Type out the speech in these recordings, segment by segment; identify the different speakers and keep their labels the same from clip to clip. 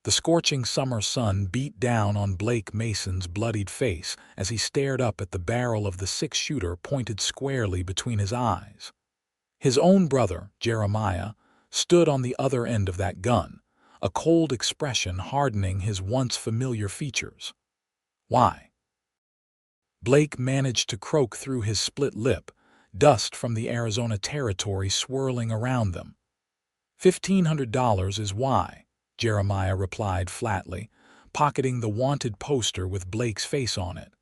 Speaker 1: The scorching summer sun beat down on Blake Mason's bloodied face as he stared up at the barrel of the six-shooter pointed squarely between his eyes. His own brother, Jeremiah, stood on the other end of that gun, a cold expression hardening his once familiar features. "Why?" Blake managed to croak through his split lip, dust from the Arizona Territory swirling around them. $1,500 is why, Jeremiah replied flatly, pocketing the wanted poster with Blake's face on it.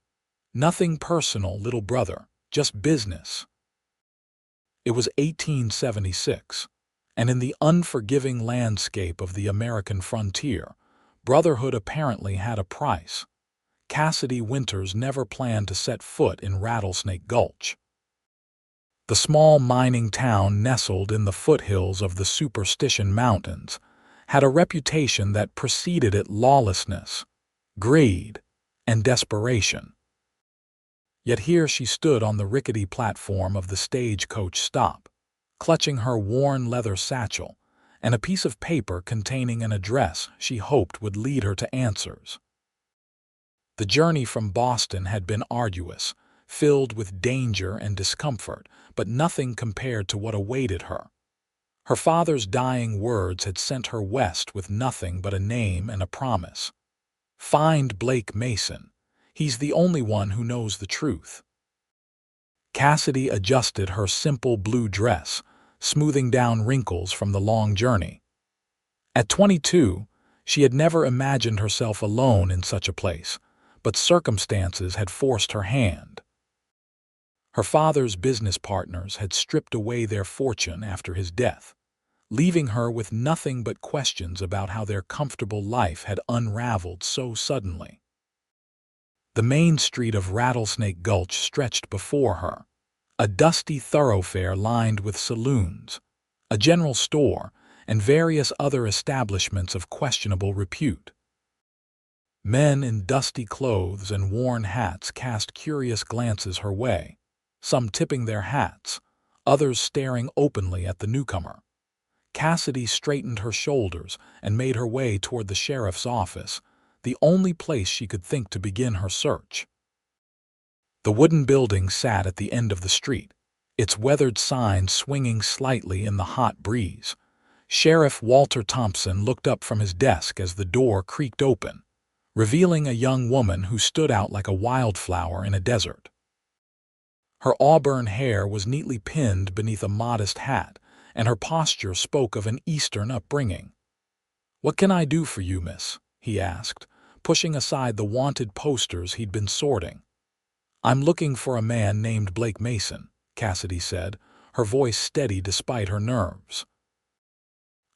Speaker 1: "Nothing personal, little brother, just business." It was 1876, and in the unforgiving landscape of the American frontier, brotherhood apparently had a price. Cassidy Winters never planned to set foot in Rattlesnake Gulch. The small mining town nestled in the foothills of the Superstition Mountains had a reputation that preceded it: lawlessness, greed, and desperation. Yet here she stood on the rickety platform of the stagecoach stop, clutching her worn leather satchel and a piece of paper containing an address she hoped would lead her to answers. The journey from Boston had been arduous, filled with danger and discomfort, but nothing compared to what awaited her. Her father's dying words had sent her west with nothing but a name and a promise. "Find Blake Mason. He's the only one who knows the truth." Cassidy adjusted her simple blue dress, smoothing down wrinkles from the long journey. At 22, she had never imagined herself alone in such a place, but circumstances had forced her hand. Her father's business partners had stripped away their fortune after his death, leaving her with nothing but questions about how their comfortable life had unraveled so suddenly. The main street of Rattlesnake Gulch stretched before her, a dusty thoroughfare lined with saloons, a general store, and various other establishments of questionable repute. Men in dusty clothes and worn hats cast curious glances her way, some tipping their hats, others staring openly at the newcomer. Cassidy straightened her shoulders and made her way toward the sheriff's office, the only place she could think to begin her search. The wooden building sat at the end of the street, its weathered sign swinging slightly in the hot breeze. Sheriff Walter Thompson looked up from his desk as the door creaked open, revealing a young woman who stood out like a wildflower in a desert. Her auburn hair was neatly pinned beneath a modest hat, and her posture spoke of an Eastern upbringing. "What can I do for you, miss?" he asked, pushing aside the wanted posters he'd been sorting. "I'm looking for a man named Blake Mason," Cassidy said, her voice steady despite her nerves.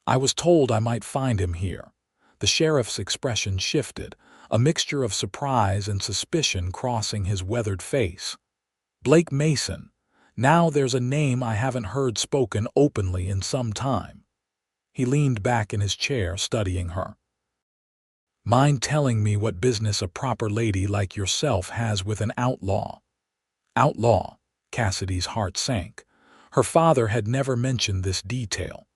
Speaker 1: "I was told I might find him here." The sheriff's expression shifted, a mixture of surprise and suspicion crossing his weathered face. "Blake Mason. Now there's a name I haven't heard spoken openly in some time." He leaned back in his chair, studying her. "Mind telling me what business a proper lady like yourself has with an outlaw?" "Outlaw?" Cassidy's heart sank. Her father had never mentioned this detail.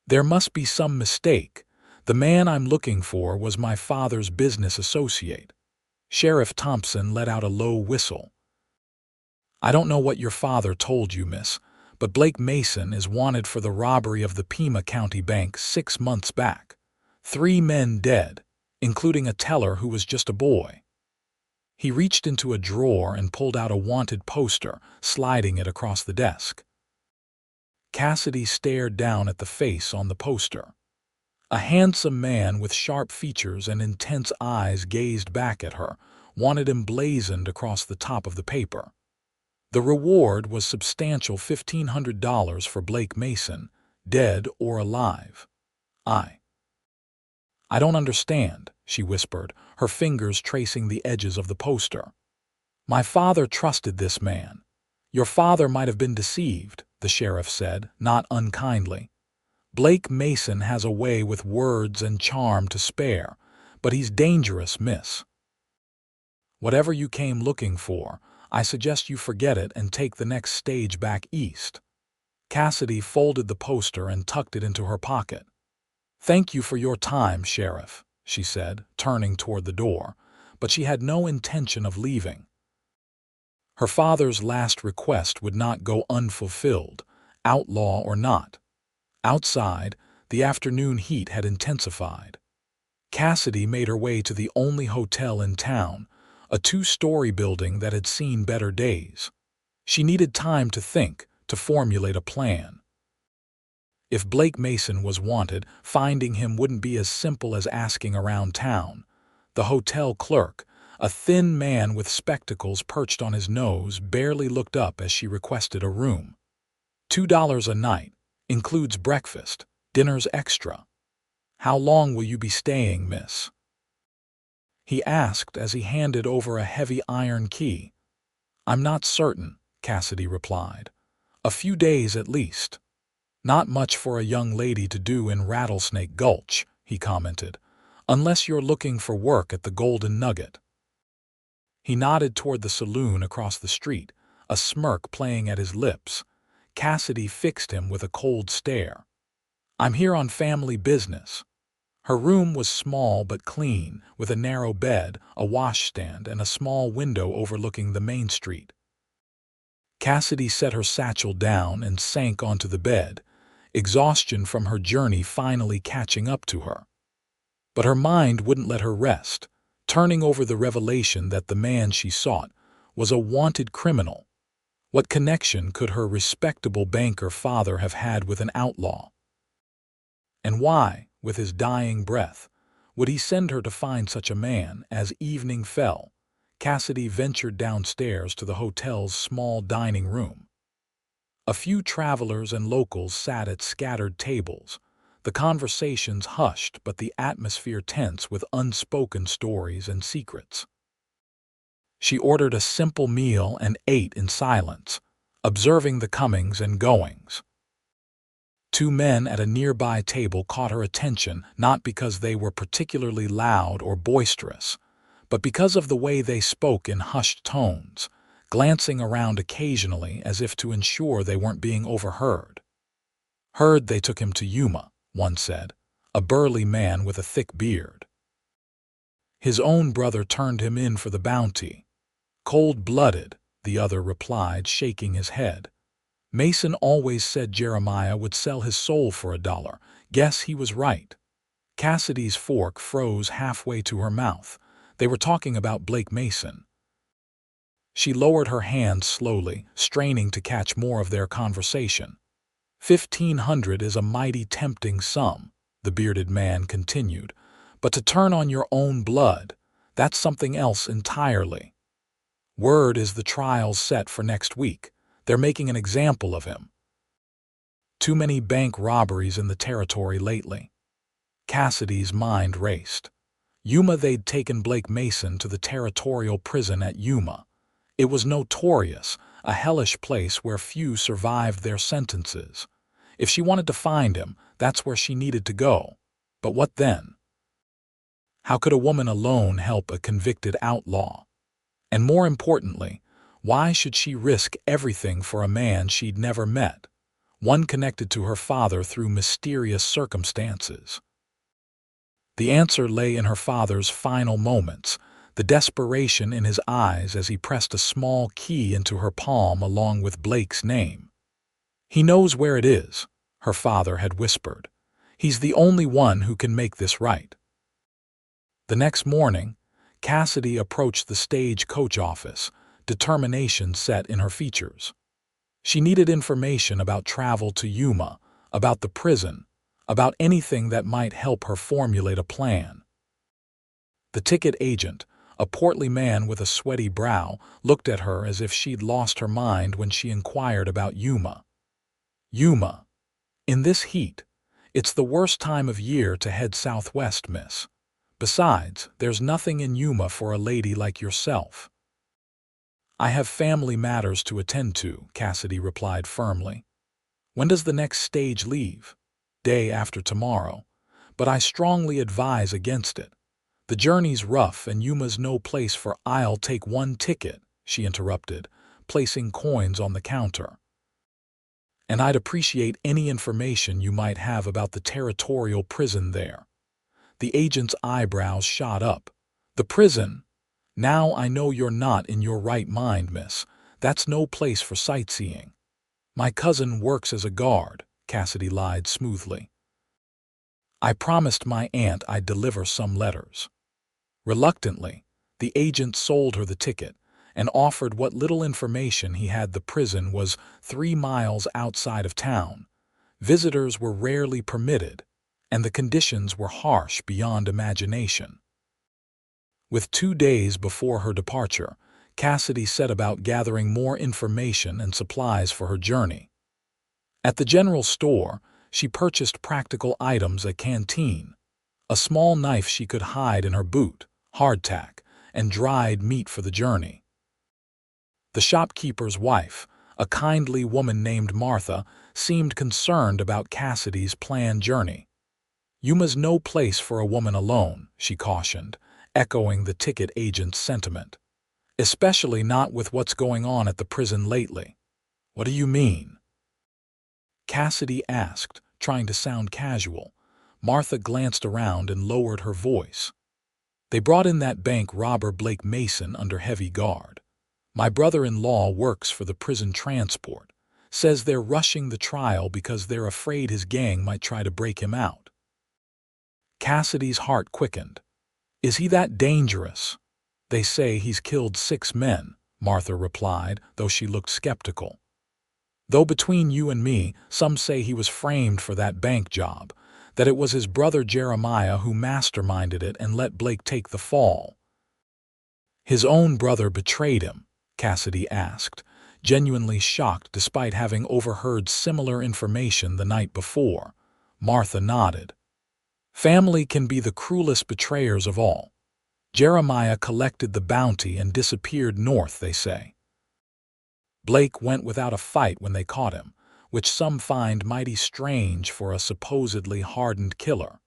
Speaker 1: "There must be some mistake. The man I'm looking for was my father's business associate." Sheriff Thompson let out a low whistle. "I don't know what your father told you, miss, but Blake Mason is wanted for the robbery of the Pima County Bank 6 months back. 3 men dead, including a teller who was just a boy." He reached into a drawer and pulled out a wanted poster, sliding it across the desk. Cassidy stared down at the face on the poster. A handsome man with sharp features and intense eyes gazed back at her, wanted emblazoned across the top of the paper. The reward was substantial: $1,500 for Blake Mason, dead or alive. I don't understand," she whispered, her fingers tracing the edges of the poster. "My father trusted this man." "Your father might have been deceived," the sheriff said, not unkindly. "Blake Mason has a way with words and charm to spare, but he's dangerous, miss. Whatever you came looking for, I suggest you forget it and take the next stage back east." Cassidy folded the poster and tucked it into her pocket. "Thank you for your time, Sheriff," she said, turning toward the door, but she had no intention of leaving. Her father's last request would not go unfulfilled, outlaw or not. Outside, the afternoon heat had intensified. Cassidy made her way to the only hotel in town, a two-story building that had seen better days. She needed time to think, to formulate a plan. If Blake Mason was wanted, finding him wouldn't be as simple as asking around town. The hotel clerk, a thin man with spectacles perched on his nose, barely looked up as she requested a room. $2 a night, includes breakfast, dinner's extra. How long will you be staying, miss? He asked as he handed over a heavy iron key. I'm not certain, Cassidy replied. A few days at least. Not much for a young lady to do in Rattlesnake Gulch, he commented, unless you're looking for work at the Golden Nugget. He nodded toward the saloon across the street, a smirk playing at his lips. Cassidy fixed him with a cold stare. I'm here on family business. Her room was small but clean, with a narrow bed, a washstand, and a small window overlooking the main street. Cassidy set her satchel down and sank onto the bed, exhaustion from her journey finally catching up to her. But her mind wouldn't let her rest, turning over the revelation that the man she sought was a wanted criminal. What connection could her respectable banker father have had with an outlaw? And why, with his dying breath, would he send her to find such a man? As evening fell, Cassidy ventured downstairs to the hotel's small dining room. A few travelers and locals sat at scattered tables, the conversations hushed but the atmosphere tense with unspoken stories and secrets. She ordered a simple meal and ate in silence, observing the comings and goings. Two men at a nearby table caught her attention not because they were particularly loud or boisterous, but because of the way they spoke in hushed tones, glancing around occasionally as if to ensure they weren't being overheard. Heard they took him to Yuma, one said, a burly man with a thick beard. His own brother turned him in for the bounty. Cold-blooded, the other replied, shaking his head. Mason always said Jeremiah would sell his soul for $1. Guess he was right. Cassidy's fork froze halfway to her mouth. They were talking about Blake Mason. She lowered her hand slowly, straining to catch more of their conversation. 1,500 is a mighty tempting sum, the bearded man continued, but to turn on your own blood, that's something else entirely. Word is the trial's set for next week. They're making an example of him. Too many bank robberies in the territory lately. Cassidy's mind raced. Yuma, they'd taken Blake Mason to the territorial prison at Yuma. It was notorious, a hellish place where few survived their sentences. If she wanted to find him, that's where she needed to go. But what then? How could a woman alone help a convicted outlaw? And more importantly, why should she risk everything for a man she'd never met, one connected to her father through mysterious circumstances? The answer lay in her father's final moments, the desperation in his eyes as he pressed a small key into her palm along with Blake's name. He knows where it is, her father had whispered. He's the only one who can make this right. The next morning, Cassidy approached the stagecoach office, determination set in her features. She needed information about travel to Yuma, about the prison, about anything that might help her formulate a plan. The ticket agent, a portly man with a sweaty brow, looked at her as if she'd lost her mind when she inquired about Yuma. Yuma. In this heat, it's the worst time of year to head southwest, miss. Besides, there's nothing in Yuma for a lady like yourself. I have family matters to attend to, Cassidy replied firmly. When does the next stage leave? Day after tomorrow. But I strongly advise against it. The journey's rough and Yuma's no place for I'll take one ticket, she interrupted, placing coins on the counter. And I'd appreciate any information you might have about the territorial prison there. The agent's eyebrows shot up. "The prison? Now I know you're not in your right mind, miss. That's no place for sightseeing." "My cousin works as a guard," Cassidy lied smoothly. "I promised my aunt I'd deliver some letters." Reluctantly, the agent sold her the ticket and offered what little information he had. The prison was 3 miles outside of town. Visitors were rarely permitted, and the conditions were harsh beyond imagination. With 2 days before her departure, Cassidy set about gathering more information and supplies for her journey. At the general store, she purchased practical items: a canteen, a small knife she could hide in her boot, hardtack, and dried meat for the journey. The shopkeeper's wife, a kindly woman named Martha, seemed concerned about Cassidy's planned journey. "Yuma's no place for a woman alone," she cautioned, echoing the ticket agent's sentiment. "Especially not with what's going on at the prison lately." "What do you mean?" Cassidy asked, trying to sound casual. Martha glanced around and lowered her voice. "They brought in that bank robber Blake Mason under heavy guard. My brother-in-law works for the prison transport. Says they're rushing the trial because they're afraid his gang might try to break him out." Cassidy's heart quickened. "Is he that dangerous?" "They say he's killed 6 men," Martha replied, though she looked skeptical. "Though between you and me, some say he was framed for that bank job, that it was his brother Jeremiah who masterminded it and let Blake take the fall." "His own brother betrayed him?" Cassidy asked, genuinely shocked despite having overheard similar information the night before. Martha nodded. "Family can be the cruelest betrayers of all. Jeremiah collected the bounty and disappeared north, they say. Blake went without a fight when they caught him, which some find mighty strange for a supposedly hardened killer."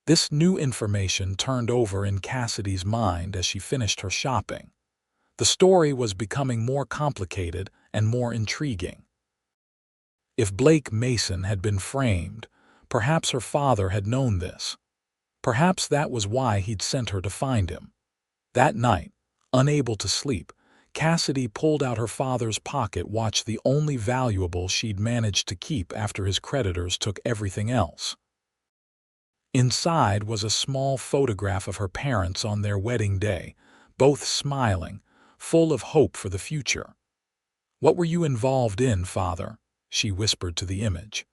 Speaker 1: This new information turned over in Cassidy's mind as she finished her shopping. The story was becoming more complicated and more intriguing. If Blake Mason had been framed, perhaps her father had known this. Perhaps that was why he'd sent her to find him. That night, unable to sleep, Cassidy pulled out her father's pocket watch, the only valuable she'd managed to keep after his creditors took everything else. Inside was a small photograph of her parents on their wedding day, both smiling, full of hope for the future. "What were you involved in, Father?" she whispered to the image.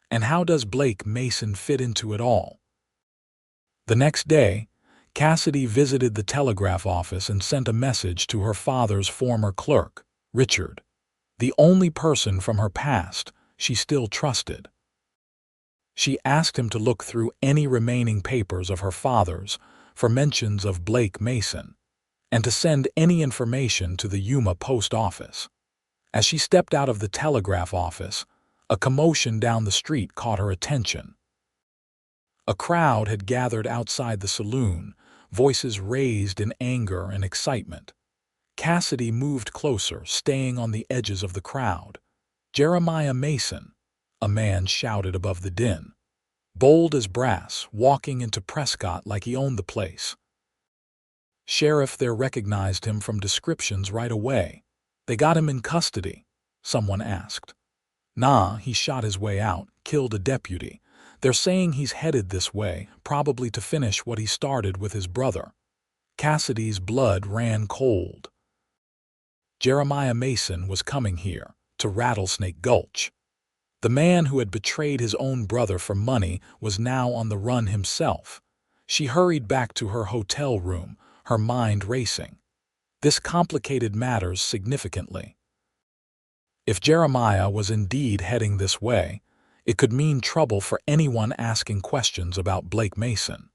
Speaker 1: "And how does Blake Mason fit into it all?" The next day, Cassidy visited the telegraph office and sent a message to her father's former clerk, Richard, the only person from her past she still trusted. She asked him to look through any remaining papers of her father's for mentions of Blake Mason, and to send any information to the Yuma post office. As she stepped out of the telegraph office, a commotion down the street caught her attention. A crowd had gathered outside the saloon, voices raised in anger and excitement. Cassidy moved closer, staying on the edges of the crowd. "Jeremiah Mason," a man shouted above the din. Bold as brass, walking into Prescott like he owned the place. "Sheriff there recognized him from descriptions right away. They got him in custody," someone asked. "Nah, he shot his way out, killed a deputy. They're saying he's headed this way, probably to finish what he started with his brother." Cassidy's blood ran cold. Jeremiah Mason was coming here, to Rattlesnake Gulch. The man who had betrayed his own brother for money was now on the run himself. She hurried back to her hotel room, her mind racing. This complicated matters significantly. If Jeremiah was indeed heading this way, it could mean trouble for anyone asking questions about Blake Mason.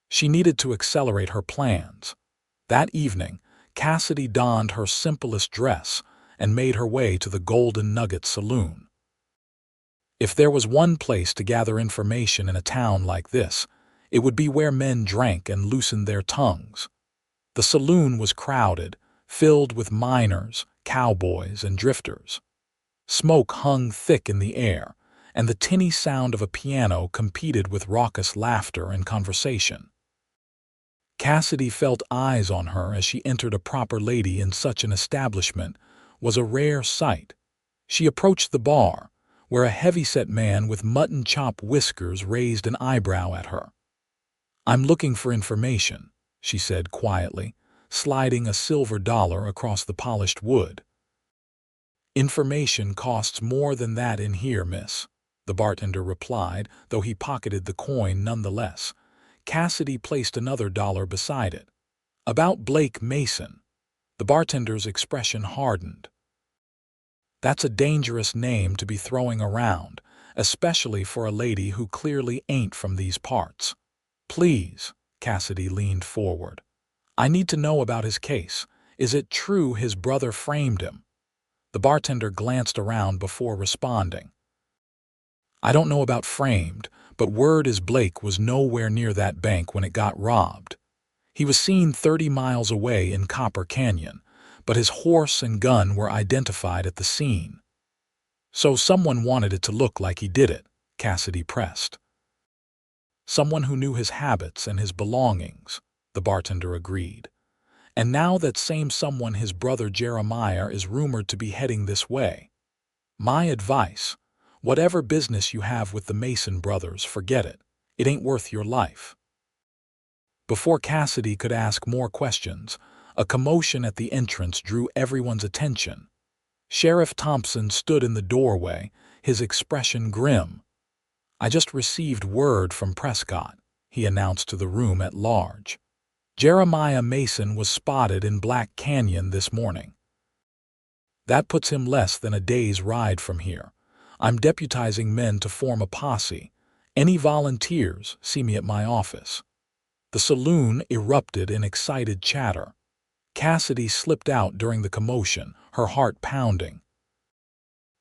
Speaker 1: She needed to accelerate her plans. That evening, Cassidy donned her simplest dress and made her way to the Golden Nugget Saloon. If there was one place to gather information in a town like this, it would be where men drank and loosened their tongues. The saloon was crowded, filled with miners, cowboys, and drifters. Smoke hung thick in the air, and the tinny sound of a piano competed with raucous laughter and conversation. Cassidy felt eyes on her as she entered. A proper lady in such an establishment was a rare sight. She approached the bar, where a heavy-set man with mutton chop whiskers raised an eyebrow at her. "I'm looking for information," she said quietly, sliding a silver dollar across the polished wood. "Information costs more than that in here, miss," the bartender replied, though he pocketed the coin nonetheless. Cassidy placed another dollar beside it. "About Blake Mason." The bartender's expression hardened. "That's a dangerous name to be throwing around, especially for a lady who clearly ain't from these parts." "Please," Cassidy leaned forward. "I need to know about his case. Is it true his brother framed him?" The bartender glanced around before responding. "I don't know about framed, but word is Blake was nowhere near that bank when it got robbed. He was seen 30 miles away in Copper Canyon, but his horse and gun were identified at the scene." "So someone wanted it to look like he did it," Cassidy pressed. "Someone who knew his habits and his belongings," the bartender agreed. "And now that same someone, his brother Jeremiah, is rumored to be heading this way. My advice, whatever business you have with the Mason brothers, forget it. It ain't worth your life." Before Cassidy could ask more questions, a commotion at the entrance drew everyone's attention. Sheriff Thompson stood in the doorway, his expression grim. "I just received word from Prescott," he announced to the room at large. "Jeremiah Mason was spotted in Black Canyon this morning. That puts him less than a day's ride from here. I'm deputizing men to form a posse. Any volunteers, see me at my office." The saloon erupted in excited chatter. Cassidy slipped out during the commotion, her heart pounding.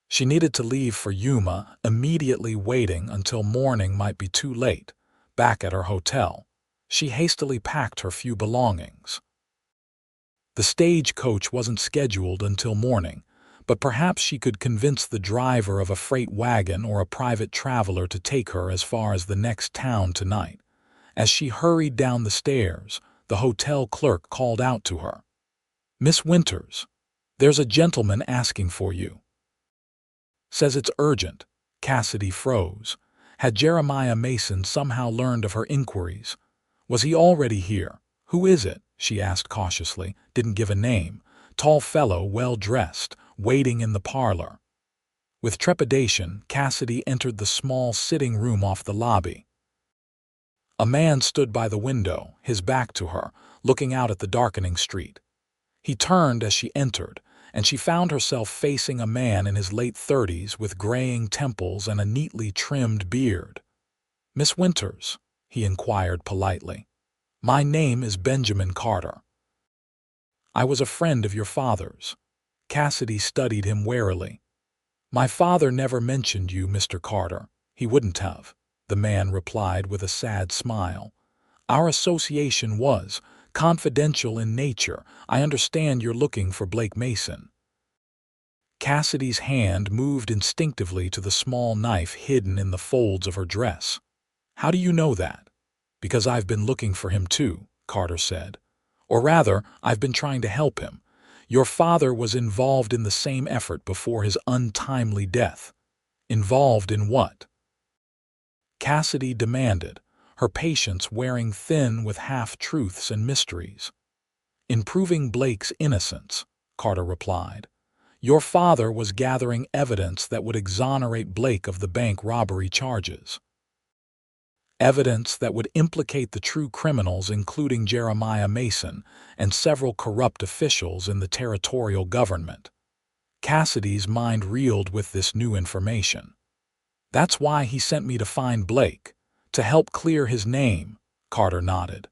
Speaker 1: She needed to leave for Yuma, immediately. Waiting until morning might be too late. Back at her hotel, she hastily packed her few belongings. The stagecoach wasn't scheduled until morning, but perhaps she could convince the driver of a freight wagon or a private traveler to take her as far as the next town tonight. As she hurried down the stairs, the hotel clerk called out to her. "Miss Winters, there's a gentleman asking for you. Says it's urgent." Cassidy froze. Had Jeremiah Mason somehow learned of her inquiries? Was he already here? "Who is it?" she asked cautiously. Didn't give a name. Tall fellow, well-dressed, waiting in the parlor. With trepidation, Cassidy entered the small sitting room off the lobby. A man stood by the window, his back to her, looking out at the darkening street. He turned as she entered, and she found herself facing a man in his late 30s with graying temples and a neatly trimmed beard. "Miss Winters?" he inquired politely. "My name is Benjamin Carter. I was a friend of your father's." Cassidy studied him warily. "My father never mentioned you, Mr. Carter. He wouldn't have," the man replied with a sad smile. "Our association was confidential in nature. I understand you're looking for Blake Mason." Cassidy's hand moved instinctively to the small knife hidden in the folds of her dress. "How do you know that?" "Because I've been looking for him too," Carter said. "Or rather, I've been trying to help him. Your father was involved in the same effort before his untimely death." "Involved in what?" Cassidy demanded, her patience wearing thin with half-truths and mysteries. "In proving Blake's innocence," Carter replied. "Your father was gathering evidence that would exonerate Blake of the bank robbery charges. Evidence that would implicate the true criminals, including Jeremiah Mason and several corrupt officials in the territorial government." Cassidy's mind reeled with this new information. "That's why he sent me to find Blake, to help clear his name," Carter nodded.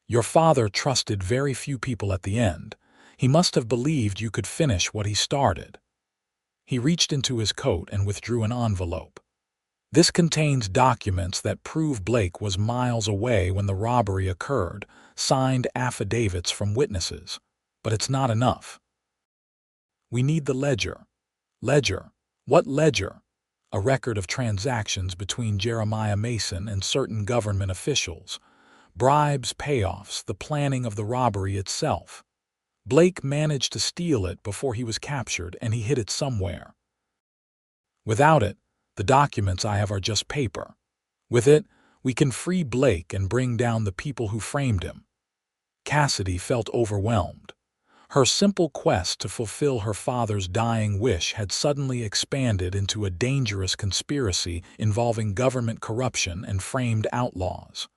Speaker 1: "Your father trusted very few people at the end. He must have believed you could finish what he started." He reached into his coat and withdrew an envelope. "This contains documents that prove Blake was miles away when the robbery occurred, signed affidavits from witnesses. But it's not enough. We need the ledger." "Ledger? What ledger?" a record of transactions between Jeremiah Mason and certain government officials, bribes, payoffs, the planning of the robbery itself. Blake managed to steal it before he was captured, and he hid it somewhere. Without it, the documents I have are just paper. With it, we can free Blake and bring down the people who framed him. Cassidy felt overwhelmed. Her simple quest to fulfill her father's dying wish had suddenly expanded into a dangerous conspiracy involving government corruption and framed outlaws.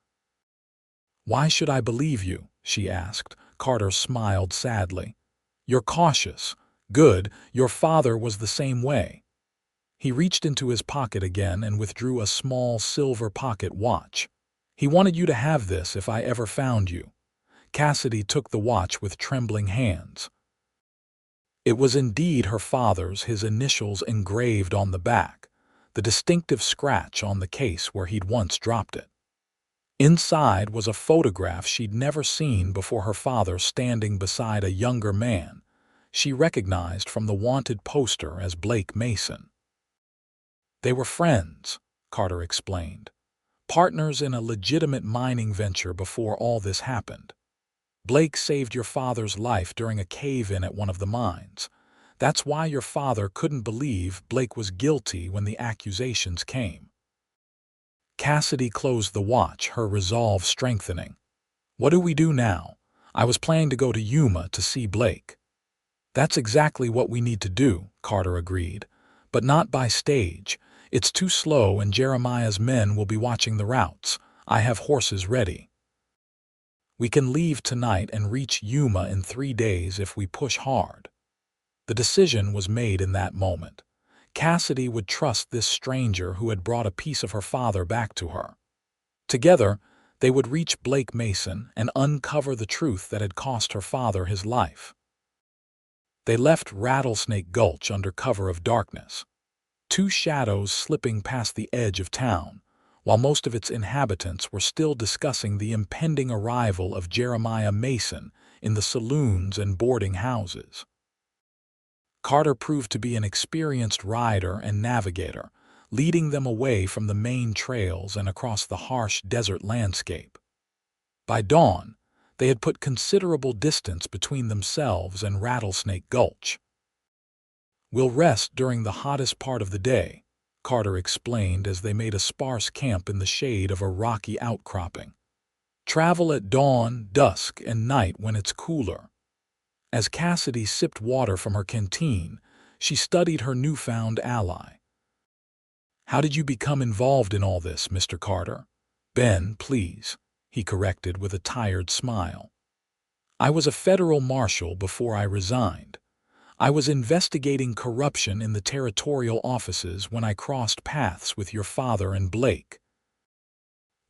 Speaker 1: "Why should I believe you?" she asked. Carter smiled sadly. "You're cautious. Good, your father was the same way." He reached into his pocket again and withdrew a small silver pocket watch. "He wanted you to have this if I ever found you." Cassidy took the watch with trembling hands. It was indeed her father's, his initials engraved on the back, the distinctive scratch on the case where he'd once dropped it. Inside was a photograph she'd never seen before, her father standing beside a younger man she recognized from the wanted poster as Blake Mason. "They were friends," Carter explained. "Partners in a legitimate mining venture before all this happened. Blake saved your father's life during a cave-in at one of the mines. That's why your father couldn't believe Blake was guilty when the accusations came." Cassidy closed the watch, her resolve strengthening. "What do we do now? I was planning to go to Yuma to see Blake." "That's exactly what we need to do," Carter agreed. "But not by stage. It's too slow, and Jeremiah's men will be watching the routes. I have horses ready. We can leave tonight and reach Yuma in 3 days if we push hard." The decision was made in that moment. Cassidy would trust this stranger who had brought a piece of her father back to her. Together, they would reach Blake Mason and uncover the truth that had cost her father his life. They left Rattlesnake Gulch under cover of darkness, two shadows slipping past the edge of town, while most of its inhabitants were still discussing the impending arrival of Jeremiah Mason in the saloons and boarding houses. Carter proved to be an experienced rider and navigator, leading them away from the main trails and across the harsh desert landscape. By dawn, they had put considerable distance between themselves and Rattlesnake Gulch. "We'll rest during the hottest part of the day," Carter explained as they made a sparse camp in the shade of a rocky outcropping. "Travel at dawn, dusk, and night when it's cooler." As Cassidy sipped water from her canteen, she studied her newfound ally. "How did you become involved in all this, Mr. Carter?" "Ben, please," he corrected with a tired smile. "I was a federal marshal before I resigned. I was investigating corruption in the territorial offices when I crossed paths with your father and Blake.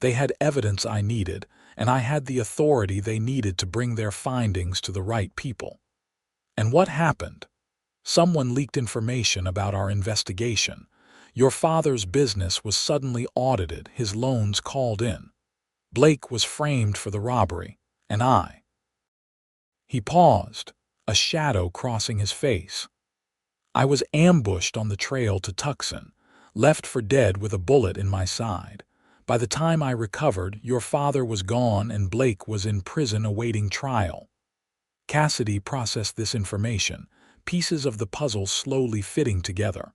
Speaker 1: They had evidence I needed, and I had the authority they needed to bring their findings to the right people. And what happened? Someone leaked information about our investigation. Your father's business was suddenly audited, his loans called in. Blake was framed for the robbery, and I." He paused, a shadow crossing his face. "I was ambushed on the trail to Tucson, left for dead with a bullet in my side. By the time I recovered, your father was gone and Blake was in prison awaiting trial." Cassidy processed this information, pieces of the puzzle slowly fitting together.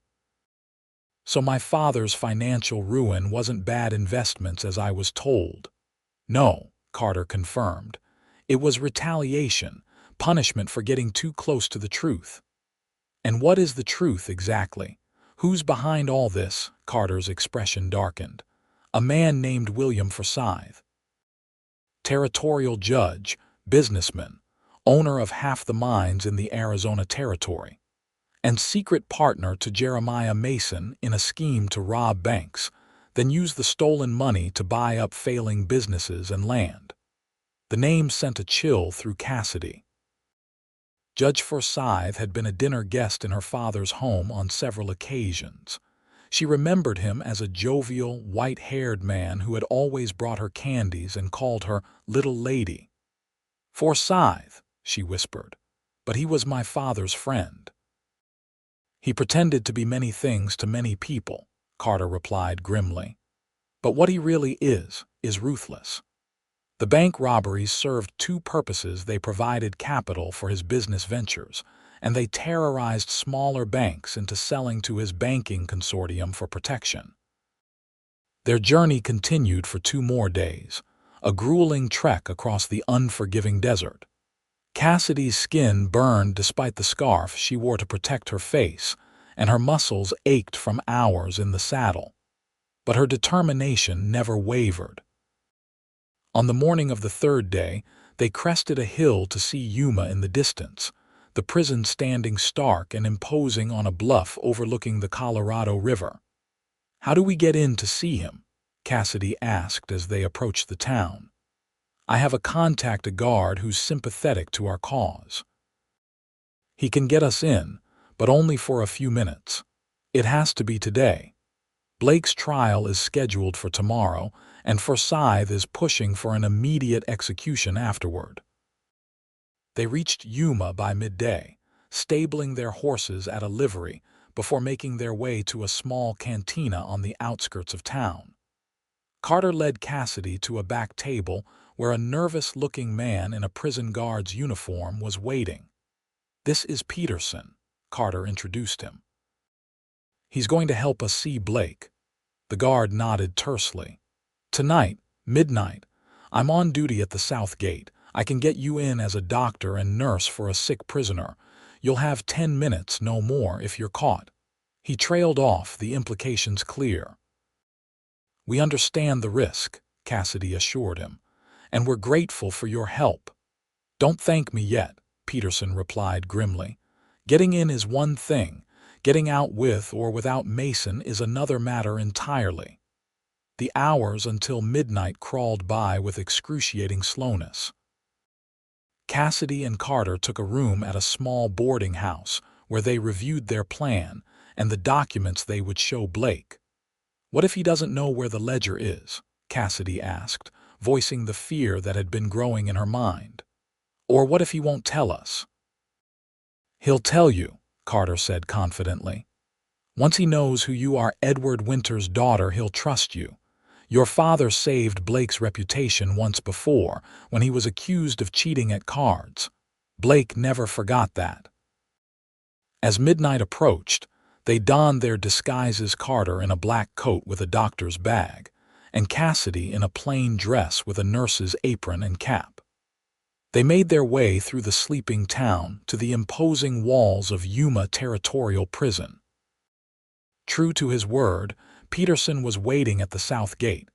Speaker 1: "So my father's financial ruin wasn't bad investments as I was told." "No," Carter confirmed. "It was retaliation, punishment for getting too close to the truth." "And what is the truth exactly? Who's behind all this?" Carter's expression darkened. "A man named William Forsyth. Territorial judge, businessman, owner of half the mines in the Arizona Territory, and secret partner to Jeremiah Mason in a scheme to rob banks, then use the stolen money to buy up failing businesses and land." The name sent a chill through Cassidy. Judge Forsyth had been a dinner guest in her father's home on several occasions. She remembered him as a jovial, white-haired man who had always brought her candies and called her "little lady." "Forsyth," she whispered, "but he was my father's friend. He pretended to be many things to many people. Carter replied grimly. But what he really is ruthless. The bank robberies served two purposes. They provided capital for his business ventures, and they terrorized smaller banks into selling to his banking consortium for protection. Their journey continued for 2 more days, a grueling trek across the unforgiving desert. Cassidy's skin burned despite the scarf she wore to protect her face, and her muscles ached from hours in the saddle. But her determination never wavered. On the morning of the 3rd day, they crested a hill to see Yuma in the distance, the prison standing stark and imposing on a bluff overlooking the Colorado River. "How do we get in to see him?" Cassidy asked as they approached the town. "I have a guard who's sympathetic to our cause. He can get us in, but only for a few minutes. It has to be today. Blake's trial is scheduled for tomorrow, and Forsyth is pushing for an immediate execution afterward." They reached Yuma by midday, stabling their horses at a livery before making their way to a small cantina on the outskirts of town. Carter led Cassidy to a back table where a nervous-looking man in a prison guard's uniform was waiting. "This is Peterson," Carter introduced him. "He's going to help us see Blake." The guard nodded tersely. "Tonight, midnight, I'm on duty at the South Gate. I can get you in as a doctor and nurse for a sick prisoner. You'll have 10 minutes, no more, if you're caught." He trailed off, the implications clear. "We understand the risk," Cassidy assured him, "and we're grateful for your help." "Don't thank me yet," Peterson replied grimly. "Getting in is one thing. Getting out with or without Mason is another matter entirely." The hours until midnight crawled by with excruciating slowness. Cassidy and Carter took a room at a small boarding house where they reviewed their plan and the documents they would show Blake. "What if he doesn't know where the ledger is?" Cassidy asked, voicing the fear that had been growing in her mind. "Or what if he won't tell us?" "He'll tell you," Carter said confidently. "Once he knows who you are, Edward Winters' daughter, he'll trust you. Your father saved Blake's reputation once before when he was accused of cheating at cards. Blake never forgot that." As midnight approached, they donned their disguises, Carter in a black coat with a doctor's bag, and Cassidy in a plain dress with a nurse's apron and cap. They made their way through the sleeping town to the imposing walls of Yuma Territorial Prison. True to his word, Peterson was waiting at the South Gate.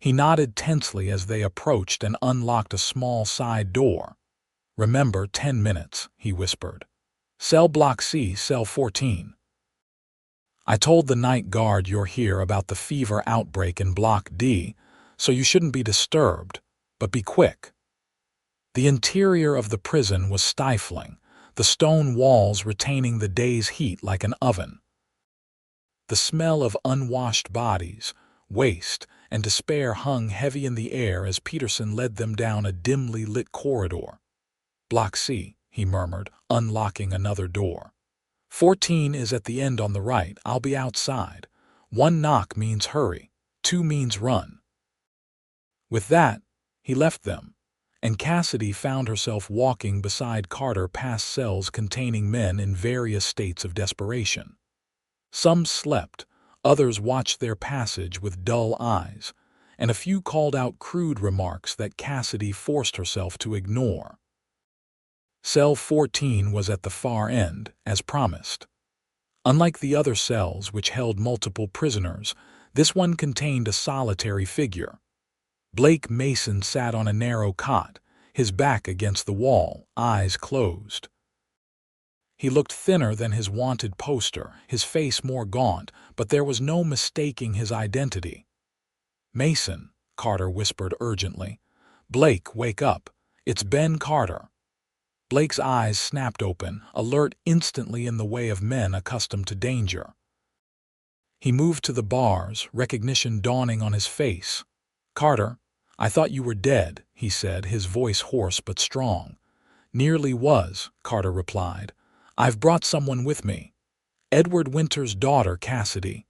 Speaker 1: He nodded tensely as they approached and unlocked a small side door. "Remember, 10 minutes," he whispered. "Cell Block C, Cell 14. I told the night guard you're here about the fever outbreak in Block D, so you shouldn't be disturbed, but be quick." The interior of the prison was stifling, the stone walls retaining the day's heat like an oven. The smell of unwashed bodies, waste, and despair hung heavy in the air as Peterson led them down a dimly lit corridor. "Block C," he murmured, unlocking another door. 14 is at the end on the right. I'll be outside. 1 knock means hurry. 2 means run." With that, he left them, and Cassidy found herself walking beside Carter past cells containing men in various states of desperation. Some slept, others watched their passage with dull eyes, and a few called out crude remarks that Cassidy forced herself to ignore. Cell 14 was at the far end, as promised. Unlike the other cells which held multiple prisoners, this one contained a solitary figure. Blake Mason sat on a narrow cot, his back against the wall, eyes closed. He looked thinner than his wanted poster, his face more gaunt, but there was no mistaking his identity. "Mason," Carter whispered urgently. "Blake, wake up. It's Ben Carter." Blake's eyes snapped open, alert instantly in the way of men accustomed to danger. He moved to the bars, recognition dawning on his face. "Carter, I thought you were dead," he said, his voice hoarse but strong. "Nearly was," Carter replied. "I've brought someone with me. Edward Winters' daughter, Cassidy."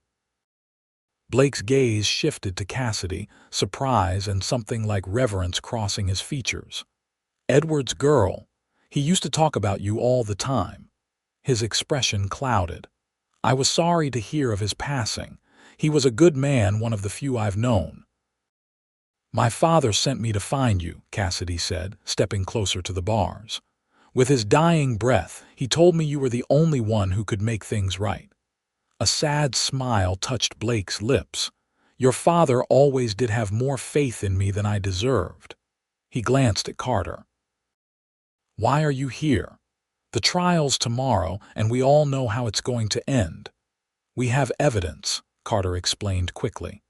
Speaker 1: Blake's gaze shifted to Cassidy, surprise and something like reverence crossing his features. Edward's girl. He used to talk about you all the time. His expression clouded. I was sorry to hear of his passing. He was a good man, one of the few I've known. My father sent me to find you, Cassidy said, stepping closer to the bars. With his dying breath, he told me you were the only one who could make things right. A sad smile touched Blake's lips. Your father always did have more faith in me than I deserved. He glanced at Carter. Why are you here? The trial's tomorrow, and we all know how it's going to end. We have evidence, Carter explained quickly.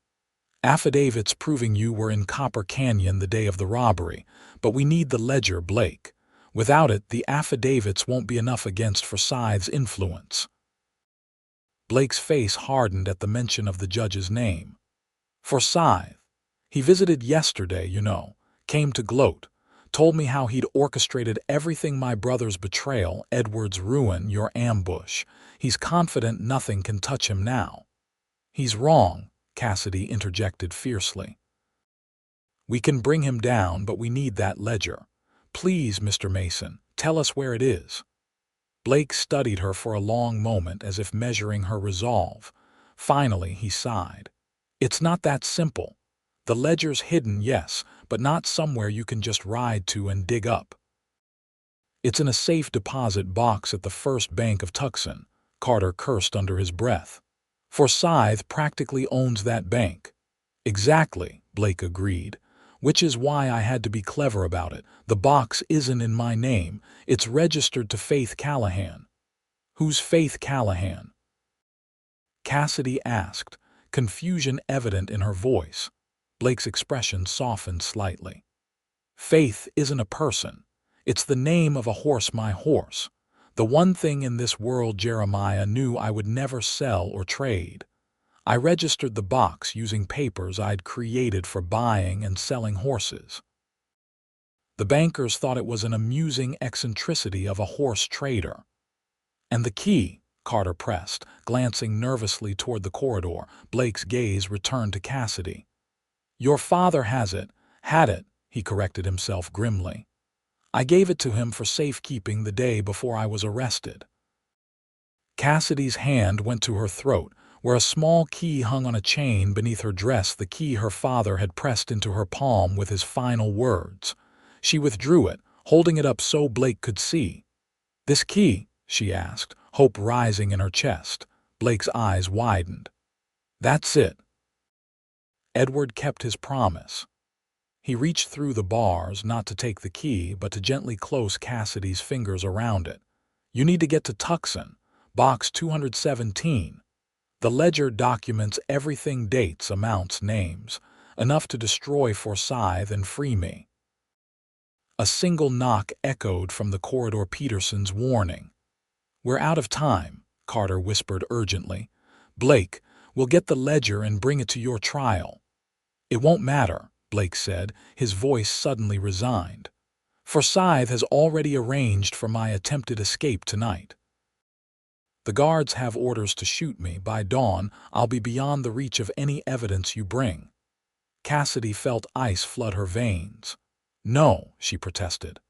Speaker 1: Affidavits proving you were in Copper Canyon the day of the robbery, but we need the ledger, Blake. Without it, the affidavits won't be enough against Forsythe's influence. Blake's face hardened at the mention of the judge's name. Forsythe. He visited yesterday, you know, came to gloat, told me how he'd orchestrated everything, my brother's betrayal, Edward's ruin, your ambush. He's confident nothing can touch him now. He's wrong, Cassidy interjected fiercely. We can bring him down, but we need that ledger. Please, Mr. Mason, tell us where it is. Blake studied her for a long moment as if measuring her resolve. Finally, he sighed. It's not that simple. The ledger's hidden, yes, but not somewhere you can just ride to and dig up. It's in a safe deposit box at the First Bank of Tucson, Carter cursed under his breath. Forsythe practically owns that bank. Exactly, Blake agreed. Which is why I had to be clever about it. The box isn't in my name. It's registered to Faith Callahan. Who's Faith Callahan? Cassidy asked, confusion evident in her voice. Blake's expression softened slightly. Faith isn't a person. It's the name of a horse, my horse. The one thing in this world Jeremiah knew I would never sell or trade. I registered the box using papers I'd created for buying and selling horses. The bankers thought it was an amusing eccentricity of a horse trader. And the key, Carter pressed, glancing nervously toward the corridor. Blake's gaze returned to Cassidy. Your father has it, had it, he corrected himself grimly. I gave it to him for safekeeping the day before I was arrested. Cassidy's hand went to her throat, where a small key hung on a chain beneath her dress, the key her father had pressed into her palm with his final words. She withdrew it, holding it up so Blake could see. This key? She asked, hope rising in her chest. Blake's eyes widened. That's it. Edward kept his promise. He reached through the bars, not to take the key, but to gently close Cassidy's fingers around it. You need to get to Tucson, box 217. The ledger documents everything, dates, amounts, names, enough to destroy Forsythe and free me. A single knock echoed from the corridor. Peterson's warning. We're out of time, Carter whispered urgently. Blake, we'll get the ledger and bring it to your trial. It won't matter, Blake said, his voice suddenly resigned. Forsythe has already arranged for my attempted escape tonight. The guards have orders to shoot me. By dawn, I'll be beyond the reach of any evidence you bring. Cassidy felt ice flood her veins. No, she protested.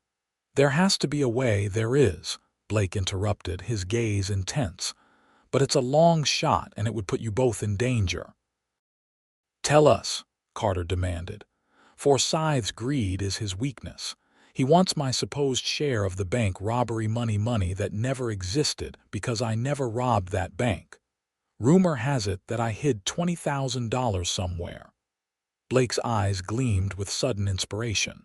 Speaker 1: There has to be a way. There is, Blake interrupted, his gaze intense. But it's a long shot, and it would put you both in danger. Tell us, Carter demanded. Forsythe's greed is his weakness. He wants my supposed share of the bank robbery, money that never existed because I never robbed that bank. Rumor has it that I hid $20,000 somewhere. Blake's eyes gleamed with sudden inspiration.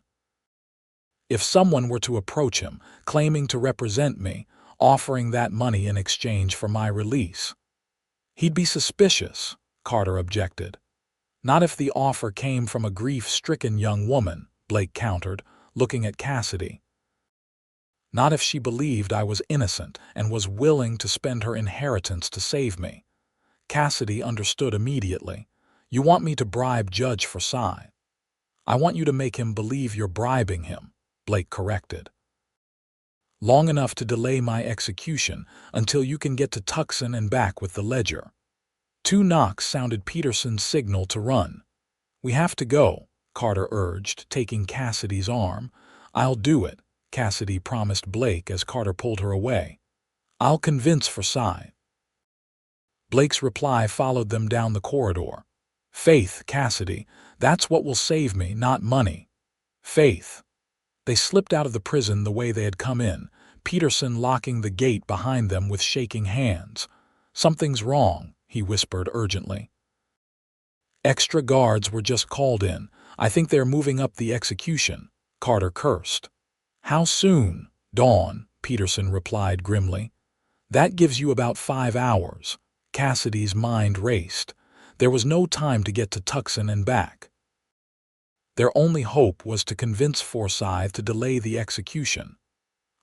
Speaker 1: If someone were to approach him, claiming to represent me, offering that money in exchange for my release, he'd be suspicious, Carter objected. Not if the offer came from a grief-stricken young woman, Blake countered, looking at Cassidy. Not if she believed I was innocent and was willing to spend her inheritance to save me. Cassidy understood immediately. You want me to bribe Judge Forsythe. I want you to make him believe you're bribing him, Blake corrected. Long enough to delay my execution until you can get to Tucson and back with the ledger. Two knocks sounded Peterson's signal to run. "We have to go," Carter urged, taking Cassidy's arm. "I'll do it," Cassidy promised Blake as Carter pulled her away. "I'll convince Forsyth." Blake's reply followed them down the corridor. "Faith, Cassidy, that's what will save me, not money. Faith." They slipped out of the prison the way they had come in, Peterson locking the gate behind them with shaking hands. "Something's wrong," he whispered urgently. "Extra guards were just called in. I think they're moving up the execution," Carter cursed. "How soon?" "Dawn," Peterson replied grimly. "That gives you about 5 hours." Cassidy's mind raced. There was no time to get to Tucson and back. Their only hope was to convince Forsyth to delay the execution.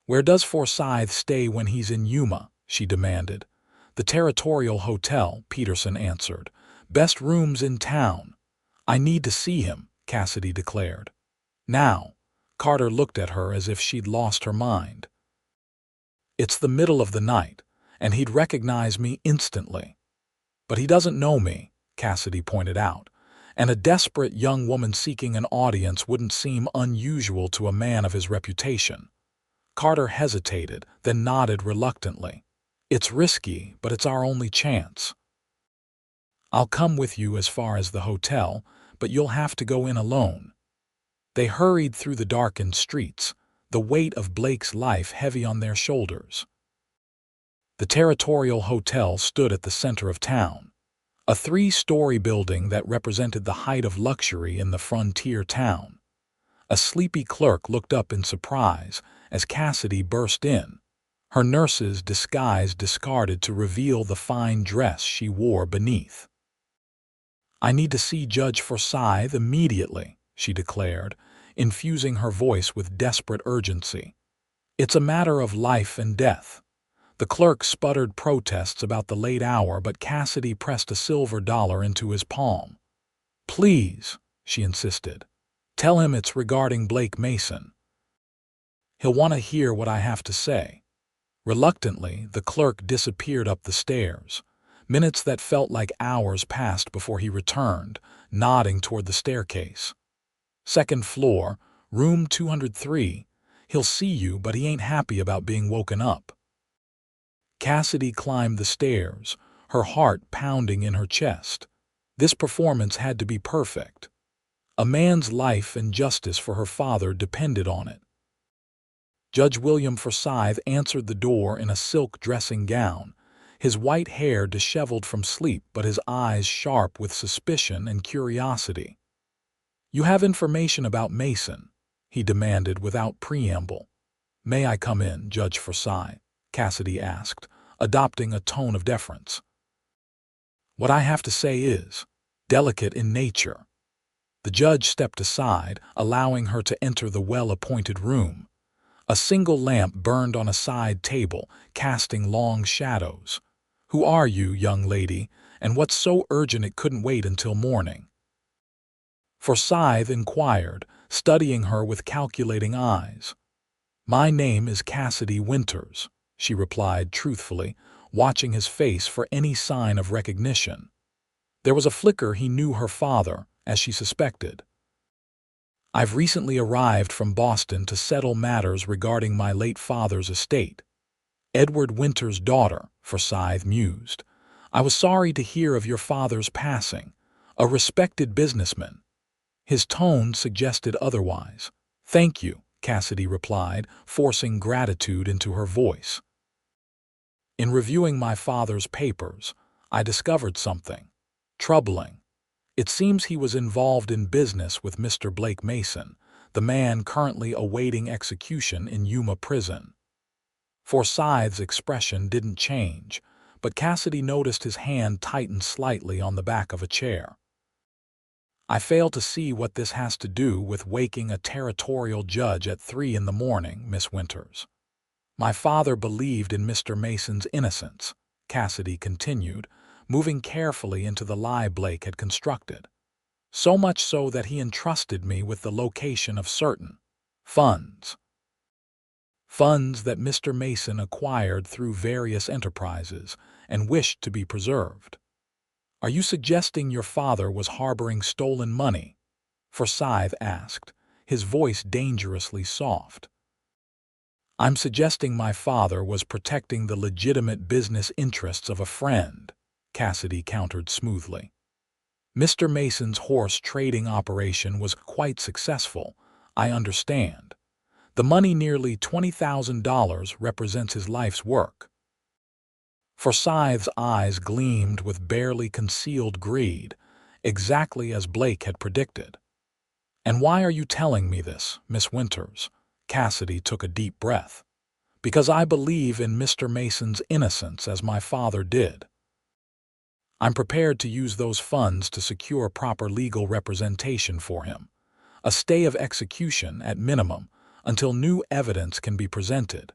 Speaker 1: "Where does Forsyth stay when he's in Yuma?" she demanded. "The Territorial Hotel," Peterson answered. "Best rooms in town." "I need to see him," Cassidy declared. "Now." Carter looked at her as if she'd lost her mind. "It's the middle of the night, and he'd recognize me instantly." "But he doesn't know me," Cassidy pointed out, "and a desperate young woman seeking an audience wouldn't seem unusual to a man of his reputation." Carter hesitated, then nodded reluctantly. "It's risky, but it's our only chance. I'll come with you as far as the hotel, but you'll have to go in alone." They hurried through the darkened streets, the weight of Blake's life heavy on their shoulders. The Territorial Hotel stood at the center of town, a 3-story building that represented the height of luxury in the frontier town. A sleepy clerk looked up in surprise as Cassidy burst in, her nurse's disguise discarded to reveal the fine dress she wore beneath. "I need to see Judge Forsyth immediately," she declared, infusing her voice with desperate urgency. "It's a matter of life and death." The clerk sputtered protests about the late hour, but Cassidy pressed a silver dollar into his palm. "Please," she insisted, "tell him it's regarding Blake Mason. He'll want to hear what I have to say." Reluctantly, the clerk disappeared up the stairs. Minutes that felt like hours passed before he returned, nodding toward the staircase. "Second floor, room 203. He'll see you, but he ain't happy about being woken up." Cassidy climbed the stairs, her heart pounding in her chest. This performance had to be perfect. A man's life and justice for her father depended on it. Judge William Forsyth answered the door in a silk dressing gown, his white hair disheveled from sleep but his eyes sharp with suspicion and curiosity. "You have information about Mason?" he demanded without preamble. "May I come in, Judge Forsyth?" Cassidy asked, adopting a tone of deference. "What I have to say is delicate in nature." The judge stepped aside, allowing her to enter the well-appointed room. A single lamp burned on a side table, casting long shadows. "Who are you, young lady, and what's so urgent it couldn't wait until morning?" Forsyth inquired, studying her with calculating eyes. "My name is Cassidy Winters," she replied truthfully, watching his face for any sign of recognition. There was a flicker he knew her father, as she suspected. "I've recently arrived from Boston to settle matters regarding my late father's estate." "Edward Winters' daughter," Forsyth mused. "I was sorry to hear of your father's passing, a respected businessman." His tone suggested otherwise. "Thank you," Cassidy replied, forcing gratitude into her voice. "In reviewing my father's papers, I discovered something troubling. It seems he was involved in business with Mr. Blake Mason, the man currently awaiting execution in Yuma prison." Forsyth's expression didn't change, but Cassidy noticed his hand tighten slightly on the back of a chair. "I fail to see what this has to do with waking a territorial judge at 3 in the morning, Miss Winters." "My father believed in Mr. Mason's innocence," Cassidy continued, moving carefully into the lie Blake had constructed. "So much so that he entrusted me with the location of certain funds. Funds that Mr. Mason acquired through various enterprises and wished to be preserved." Are you suggesting your father was harboring stolen money? Forsyth asked, his voice dangerously soft. I'm suggesting my father was protecting the legitimate business interests of a friend, Cassidy countered smoothly. Mr. Mason's horse trading operation was quite successful, I understand. The money, nearly $20,000, represents his life's work. Forsyth's eyes gleamed with barely concealed greed, exactly as Blake had predicted. And why are you telling me this, Miss Winters? Cassidy took a deep breath. Because I believe in Mr. Mason's innocence as my father did. I'm prepared to use those funds to secure proper legal representation for him, a stay of execution at minimum until new evidence can be presented.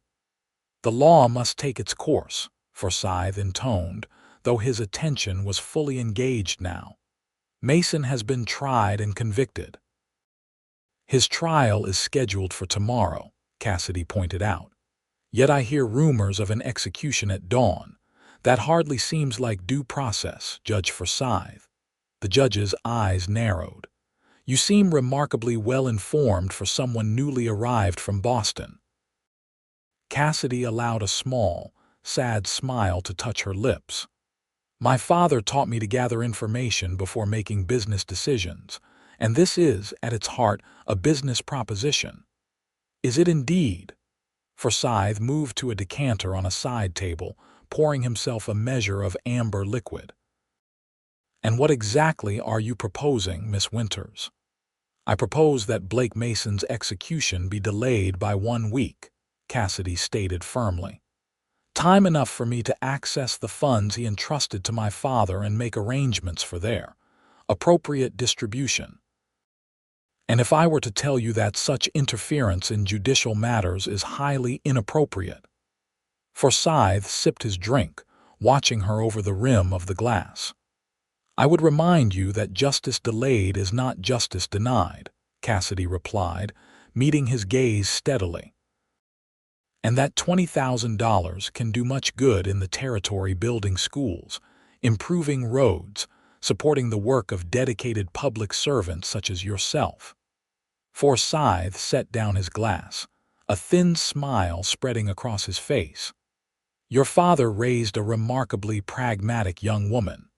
Speaker 1: The law must take its course, Forsyth intoned, though his attention was fully engaged now. Mason has been tried and convicted. His trial is scheduled for tomorrow, Cassidy pointed out. Yet I hear rumors of an execution at dawn. That hardly seems like due process, Judge Forsyth. The judge's eyes narrowed. You seem remarkably well informed for someone newly arrived from Boston. Cassidy allowed a small, sad smile to touch her lips. My father taught me to gather information before making business decisions, and this is, at its heart, a business proposition. Is it indeed? Forsyth moved to a decanter on a side table, pouring himself a measure of amber liquid. And what exactly are you proposing, Miss Winters? I propose that Blake Mason's execution be delayed by 1 week, Cassidy stated firmly. Time enough for me to access the funds he entrusted to my father and make arrangements for their appropriate distribution. And if I were to tell you that such interference in judicial matters is highly inappropriate? Forsyth sipped his drink, watching her over the rim of the glass. I would remind you that justice delayed is not justice denied, Cassidy replied, meeting his gaze steadily. And that $20,000 can do much good in the territory, building schools, improving roads, supporting the work of dedicated public servants such as yourself. Forsyth set down his glass, a thin smile spreading across his face. Your father raised a remarkably pragmatic young woman.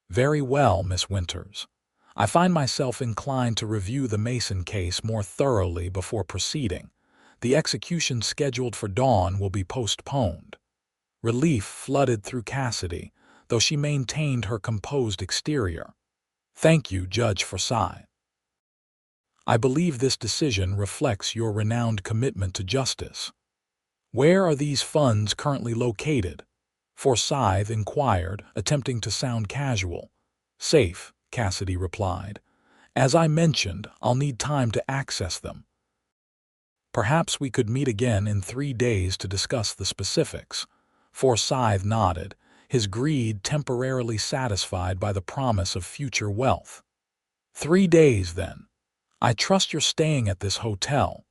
Speaker 1: Very well, Miss Winters. I find myself inclined to review the Mason case more thoroughly before proceeding. The execution scheduled for dawn will be postponed. Relief flooded through Cassidy, though she maintained her composed exterior. Thank you, Judge Forsyth. I believe this decision reflects your renowned commitment to justice. Where are these funds currently located? Forsyth inquired, attempting to sound casual. Safe, Cassidy replied. As I mentioned, I'll need time to access them. Perhaps we could meet again in 3 days to discuss the specifics. Forsyth nodded, his greed temporarily satisfied by the promise of future wealth. 3 days, then. I trust you're staying at this hotel.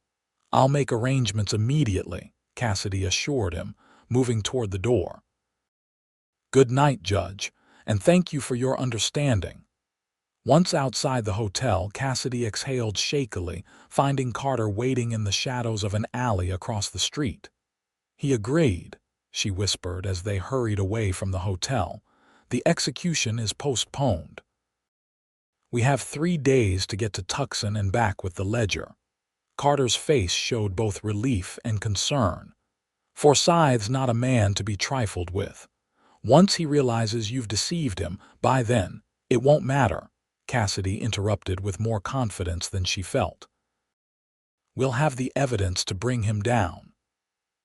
Speaker 1: I'll make arrangements immediately, Cassidy assured him, moving toward the door. Good night, Judge, and thank you for your understanding. Once outside the hotel, Cassidy exhaled shakily, finding Carter waiting in the shadows of an alley across the street. He agreed, she whispered as they hurried away from the hotel. The execution is postponed. We have 3 days to get to Tucson and back with the ledger. Carter's face showed both relief and concern. Forsyth's not a man to be trifled with. Once he realizes you've deceived him, by then, it won't matter, Cassidy interrupted with more confidence than she felt. We'll have the evidence to bring him down.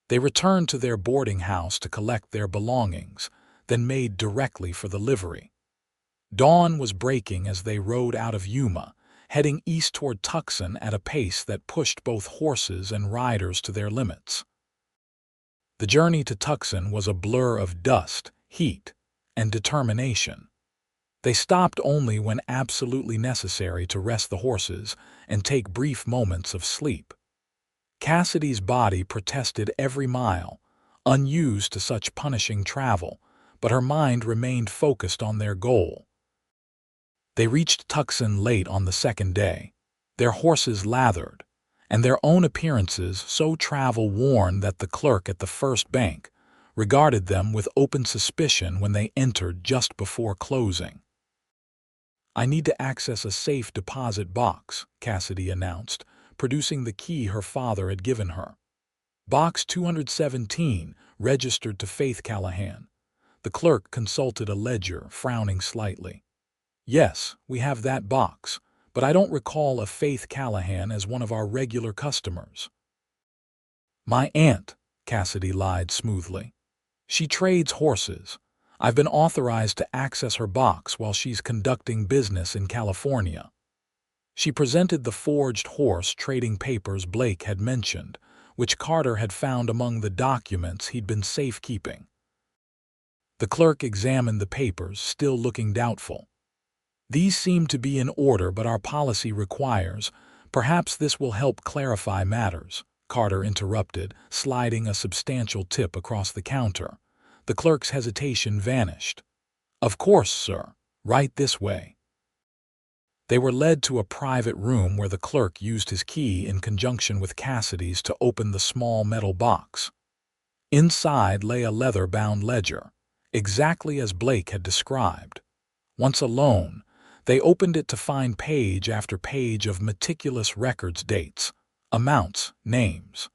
Speaker 1: They returned to their boarding house to collect their belongings, then made directly for the livery. Dawn was breaking as they rode out of Yuma, heading east toward Tucson at a pace that pushed both horses and riders to their limits. The journey to Tucson was a blur of dust, heat, and determination. They stopped only when absolutely necessary to rest the horses and take brief moments of sleep. Cassidy's body protested every mile, unused to such punishing travel, but her mind remained focused on their goal. They reached Tucson late on the second day, their horses lathered, and their own appearances so travel-worn that the clerk at the first bank regarded them with open suspicion when they entered just before closing. "I need to access a safe deposit box," Cassidy announced, producing the key her father had given her. "Box 217, registered to Faith Callahan." The clerk consulted a ledger, frowning slightly. "Yes, we have that box, but I don't recall a Faith Callahan as one of our regular customers." "My aunt," Cassidy lied smoothly. "She trades horses. I've been authorized to access her box while she's conducting business in California." She presented the forged horse trading papers Blake had mentioned, which Carter had found among the documents he'd been safekeeping. The clerk examined the papers, still looking doubtful. "These seem to be in order, but our policy requires. Perhaps this will help clarify matters," Carter interrupted, sliding a substantial tip across the counter. The clerk's hesitation vanished. "Of course, sir. Right this way." They were led to a private room where the clerk used his key in conjunction with Cassidy's to open the small metal box. Inside lay a leather-bound ledger, exactly as Blake had described. Once alone, they opened it to find page after page of meticulous records, dates, amounts, names.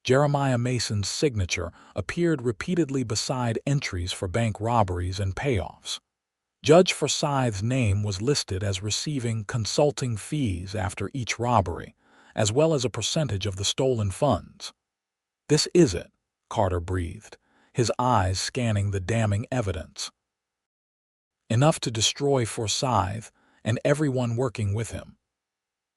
Speaker 1: Jeremiah Mason's signature appeared repeatedly beside entries for bank robberies and payoffs. Judge Forsythe's name was listed as receiving consulting fees after each robbery, as well as a percentage of the stolen funds. "This is it," Carter breathed, his eyes scanning the damning evidence. "Enough to destroy Forsythe and everyone working with him."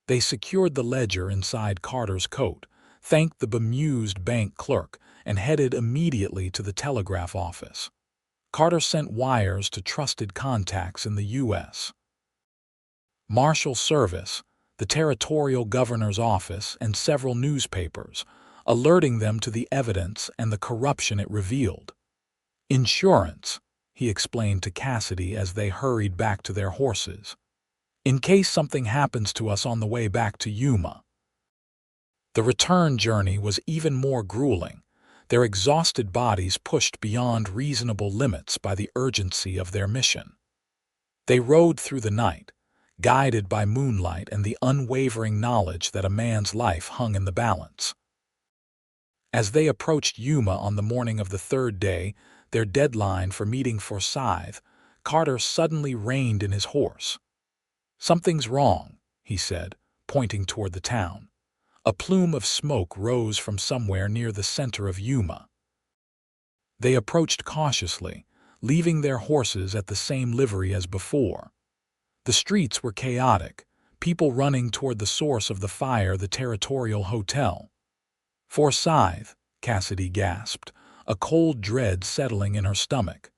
Speaker 1: They secured the ledger inside Carter's coat, thanked the bemused bank clerk, and headed immediately to the telegraph office. Carter sent wires to trusted contacts in the U.S. Marshal Service, the Territorial Governor's Office, and several newspapers, alerting them to the evidence and the corruption it revealed. "Insurance," he explained to Cassidy as they hurried back to their horses. "In case something happens to us on the way back to Yuma." The return journey was even more grueling, their exhausted bodies pushed beyond reasonable limits by the urgency of their mission. They rode through the night, guided by moonlight and the unwavering knowledge that a man's life hung in the balance. As they approached Yuma on the morning of the third day, their deadline for meeting Forsythe, Carter suddenly reined in his horse. "Something's wrong," he said, pointing toward the town. A plume of smoke rose from somewhere near the center of Yuma. They approached cautiously, leaving their horses at the same livery as before. The streets were chaotic, people running toward the source of the fire, the Territorial Hotel. "Forsythe," Cassidy gasped, a cold dread settling in her stomach.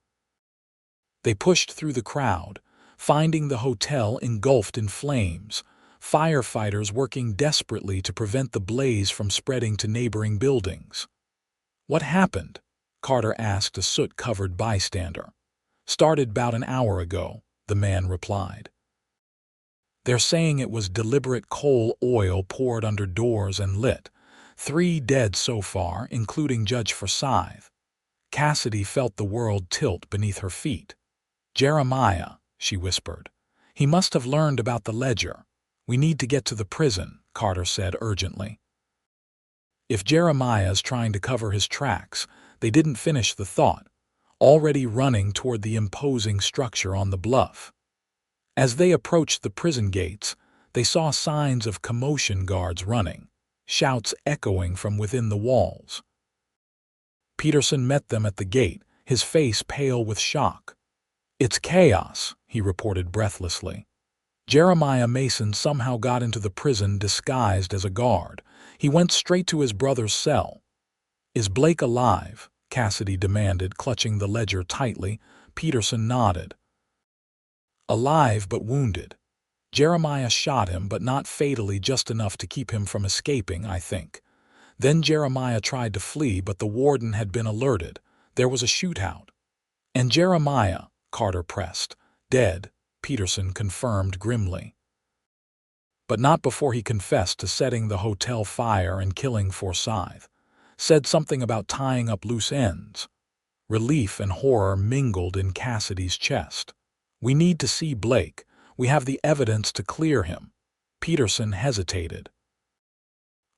Speaker 1: They pushed through the crowd, finding the hotel engulfed in flames, firefighters working desperately to prevent the blaze from spreading to neighboring buildings. "What happened?" Carter asked a soot-covered bystander. "Started about an hour ago," the man replied. "They're saying it was deliberate coal oil poured under doors and lit. 3 dead so far, including Judge Forsythe." Cassidy felt the world tilt beneath her feet. "Jeremiah," she whispered. "He must have learned about the ledger. We need to get to the prison," Carter said urgently. If Jeremiah's trying to cover his tracks, they didn't finish the thought, already running toward the imposing structure on the bluff. As they approached the prison gates, they saw signs of commotion, guards running, shouts echoing from within the walls. Peterson met them at the gate, his face pale with shock. "It's chaos," he reported breathlessly. "Jeremiah Mason somehow got into the prison disguised as a guard. He went straight to his brother's cell." "Is Blake alive?" Cassidy demanded, clutching the ledger tightly. Peterson nodded. "Alive but wounded. Jeremiah shot him, but not fatally, just enough to keep him from escaping, I think. Then Jeremiah tried to flee, but the warden had been alerted. There was a shootout." "And Jeremiah," Carter pressed. "Dead," Peterson confirmed grimly. But not before he confessed to setting the hotel fire and killing Forsyth. Said something about tying up loose ends. Relief and horror mingled in Cassidy's chest. "We need to see Blake. We have the evidence to clear him." Peterson hesitated.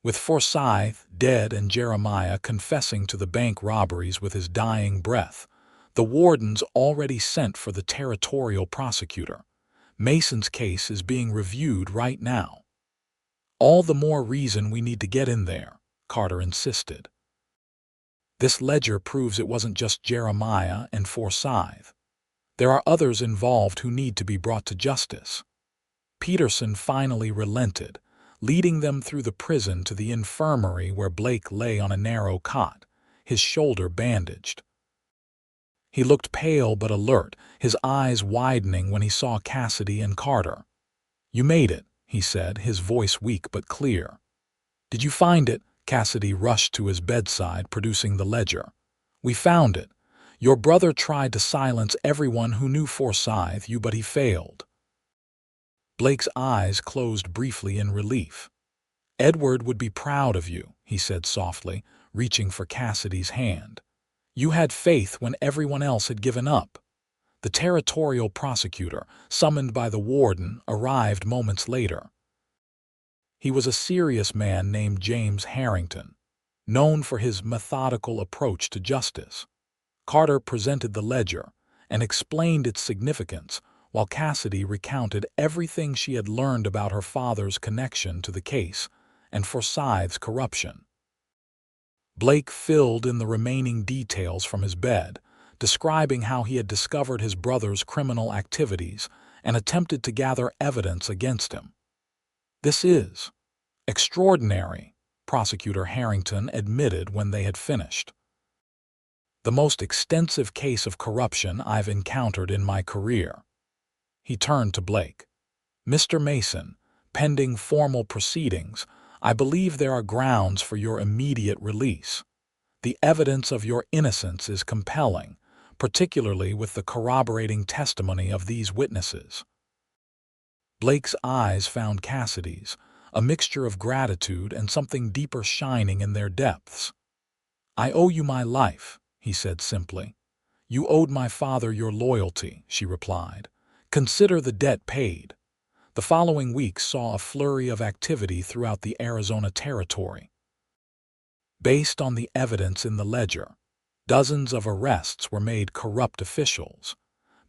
Speaker 1: With Forsyth dead and Jeremiah confessing to the bank robberies with his dying breath, the wardens already sent for the territorial prosecutor. Mason's case is being reviewed right now. "All the more reason we need to get in there," Carter insisted. "This ledger proves it wasn't just Jeremiah and Forsyth. There are others involved who need to be brought to justice." Peterson finally relented, leading them through the prison to the infirmary where Blake lay on a narrow cot, his shoulder bandaged. He looked pale but alert, his eyes widening when he saw Cassidy and Carter. "You made it," he said, his voice weak but clear. "Did you find it?" Cassidy rushed to his bedside, producing the ledger. "We found it. Your brother tried to silence everyone who knew Forsyth, but he failed." Blake's eyes closed briefly in relief. "Edward would be proud of you," he said softly, reaching for Cassidy's hand. "You had faith when everyone else had given up." The territorial prosecutor, summoned by the warden, arrived moments later. He was a serious man named James Harrington, known for his methodical approach to justice. Carter presented the ledger and explained its significance, while Cassidy recounted everything she had learned about her father's connection to the case and Forsyth's corruption. Blake filled in the remaining details from his bed, describing how he had discovered his brother's criminal activities and attempted to gather evidence against him. "This is extraordinary," Prosecutor Harrington admitted when they had finished. "The most extensive case of corruption I've encountered in my career." He turned to Blake. "Mr. Mason, pending formal proceedings, I believe there are grounds for your immediate release. The evidence of your innocence is compelling, particularly with the corroborating testimony of these witnesses." Blake's eyes found Cassidy's, a mixture of gratitude and something deeper shining in their depths. "I owe you my life," he said simply. "You owed my father your loyalty," she replied. "Consider the debt paid." The following weeks saw a flurry of activity throughout the Arizona Territory. Based on the evidence in the ledger, dozens of arrests were made corrupt officials,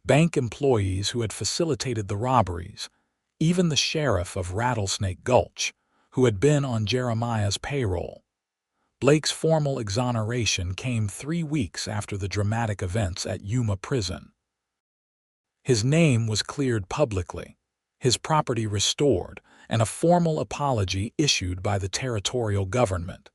Speaker 1: bank employees who had facilitated the robberies, even the sheriff of Rattlesnake Gulch, who had been on Jeremiah's payroll. Blake's formal exoneration came 3 weeks after the dramatic events at Yuma Prison. His name was cleared publicly, his property restored, and a formal apology issued by the territorial government.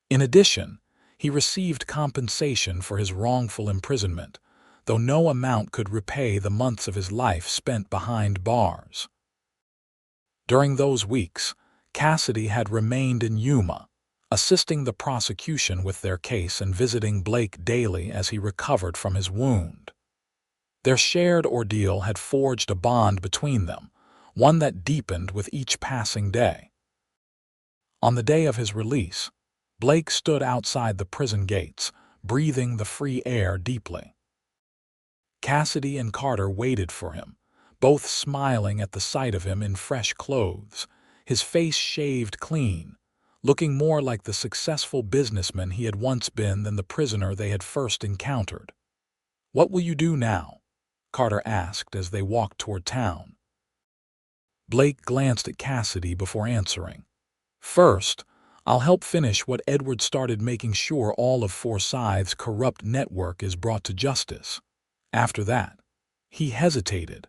Speaker 1: In addition, he received compensation for his wrongful imprisonment, though no amount could repay the months of his life spent behind bars. During those weeks, Cassidy had remained in Yuma, assisting the prosecution with their case and visiting Blake daily as he recovered from his wound. Their shared ordeal had forged a bond between them, one that deepened with each passing day. On the day of his release, Blake stood outside the prison gates, breathing the free air deeply. Cassidy and Carter waited for him, both smiling at the sight of him in fresh clothes, his face shaved clean, looking more like the successful businessman he had once been than the prisoner they had first encountered. "What will you do now?" Carter asked as they walked toward town. Blake glanced at Cassidy before answering. "First, I'll help finish what Edward started, making sure all of Forsyth's corrupt network is brought to justice. After that," he hesitated,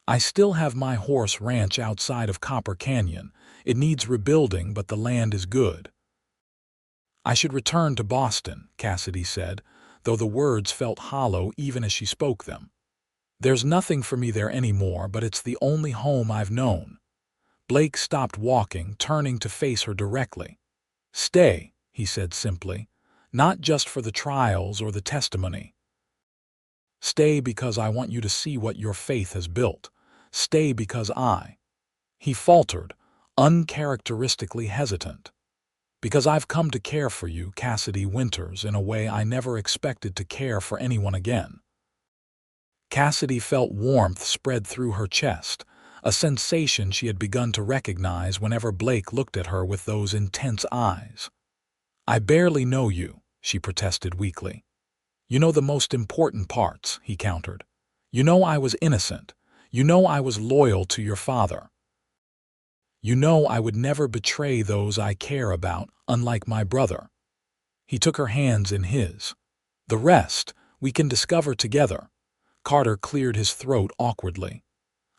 Speaker 1: "I still have my horse ranch outside of Copper Canyon. It needs rebuilding, but the land is good." "I should return to Boston," Cassidy said, though the words felt hollow even as she spoke them. "There's nothing for me there anymore, but it's the only home I've known." Blake stopped walking, turning to face her directly. "Stay," he said simply, "not just for the trials or the testimony." Stay because I want you to see what your faith has built. Stay because I—" He faltered, uncharacteristically hesitant. "Because I've come to care for you, Cassidy Winters, in a way I never expected to care for anyone again." Cassidy felt warmth spread through her chest, a sensation she had begun to recognize whenever Blake looked at her with those intense eyes. "I barely know you," she protested weakly. "You know the most important parts," he countered. "You know I was innocent. You know I was loyal to your father. You know I would never betray those I care about, unlike my brother." He took her hands in his. "The rest, we can discover together." Carter cleared his throat awkwardly.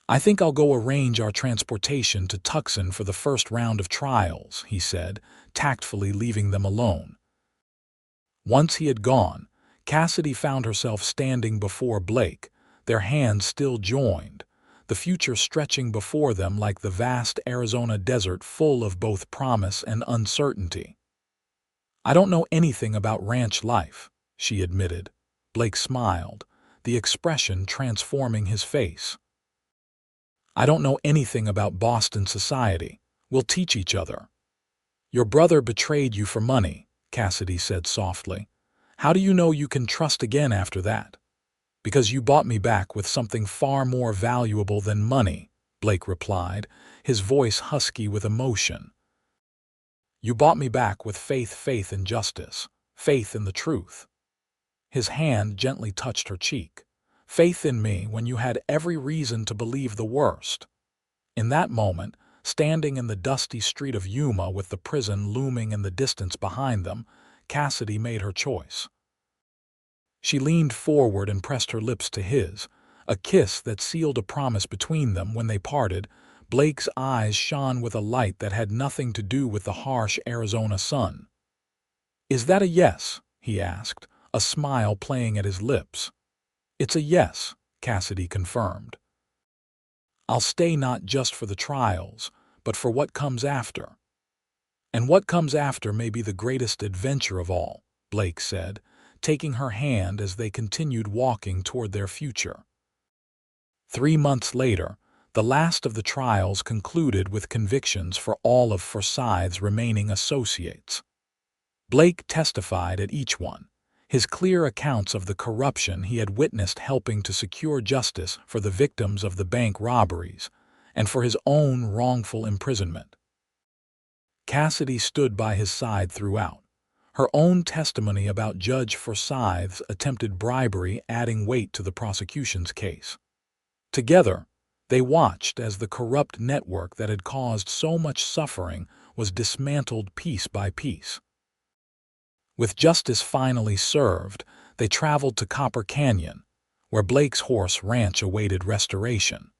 Speaker 1: "I think I'll go arrange our transportation to Tucson for the first round of trials," he said, tactfully leaving them alone. Once he had gone, Cassidy found herself standing before Blake, their hands still joined, the future stretching before them like the vast Arizona desert full of both promise and uncertainty. "I don't know anything about ranch life," she admitted. Blake smiled, the expression transforming his face. "I don't know anything about Boston society. We'll teach each other." "Your brother betrayed you for money," Cassidy said softly. "How do you know you can trust again after that?" "Because you bought me back with something far more valuable than money," Blake replied, his voice husky with emotion. "You bought me back with faith in justice, faith in the truth." His hand gently touched her cheek. "Faith in me when you had every reason to believe the worst." In that moment, standing in the dusty street of Yuma with the prison looming in the distance behind them, Cassidy made her choice. She leaned forward and pressed her lips to his, a kiss that sealed a promise between them. When they parted, Blake's eyes shone with a light that had nothing to do with the harsh Arizona sun. "Is that a yes?" he asked, a smile playing at his lips. "It's a yes," Cassidy confirmed. "I'll stay not just for the trials, but for what comes after." "And what comes after may be the greatest adventure of all," Blake said, taking her hand as they continued walking toward their future. 3 months later, the last of the trials concluded with convictions for all of Forsyth's remaining associates. Blake testified at each one, his clear accounts of the corruption he had witnessed helping to secure justice for the victims of the bank robberies and for his own wrongful imprisonment. Cassidy stood by his side throughout, her own testimony about Judge Forsyth's attempted bribery adding weight to the prosecution's case. Together, they watched as the corrupt network that had caused so much suffering was dismantled piece by piece. With justice finally served, they traveled to Copper Canyon, where Blake's horse ranch awaited restoration.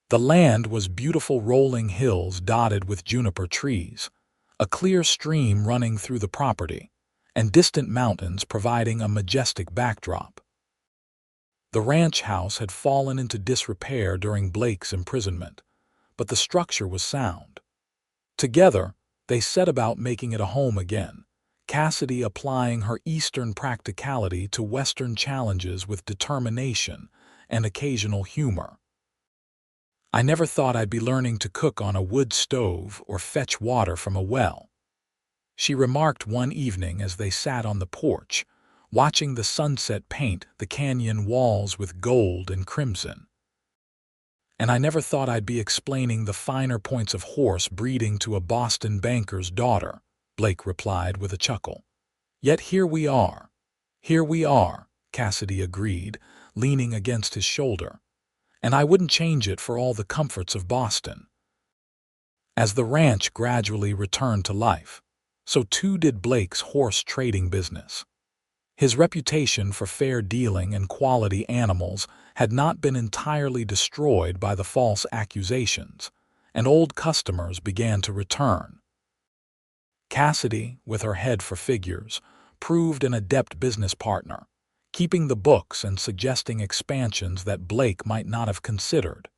Speaker 1: The land was beautiful rolling hills dotted with juniper trees, a clear stream running through the property, and distant mountains providing a majestic backdrop. The ranch house had fallen into disrepair during Blake's imprisonment, but the structure was sound. Together, they set about making it a home again, Cassidy applying her Eastern practicality to Western challenges with determination and occasional humor. "I never thought I'd be learning to cook on a wood stove or fetch water from a well," she remarked one evening as they sat on the porch, watching the sunset paint the canyon walls with gold and crimson. "And I never thought I'd be explaining the finer points of horse breeding to a Boston banker's daughter," Blake replied with a chuckle. "Yet here we are." "Here we are," Cassidy agreed, leaning against his shoulder. "And I wouldn't change it for all the comforts of Boston." As the ranch gradually returned to life, so too did Blake's horse trading business. His reputation for fair dealing and quality animals had not been entirely destroyed by the false accusations, and old customers began to return. Cassidy, with her head for figures, proved an adept business partner, keeping the books and suggesting expansions that Blake might not have considered.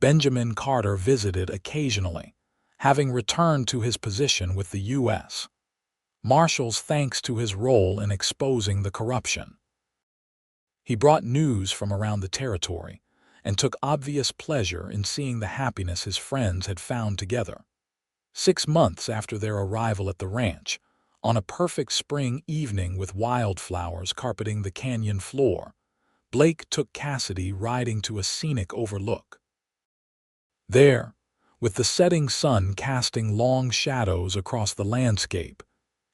Speaker 1: Benjamin Carter visited occasionally, having returned to his position with the U.S. Marshals thanks to his role in exposing the corruption. He brought news from around the territory and took obvious pleasure in seeing the happiness his friends had found together. 6 months after their arrival at the ranch, on a perfect spring evening with wildflowers carpeting the canyon floor, Blake took Cassidy riding to a scenic overlook. There, with the setting sun casting long shadows across the landscape,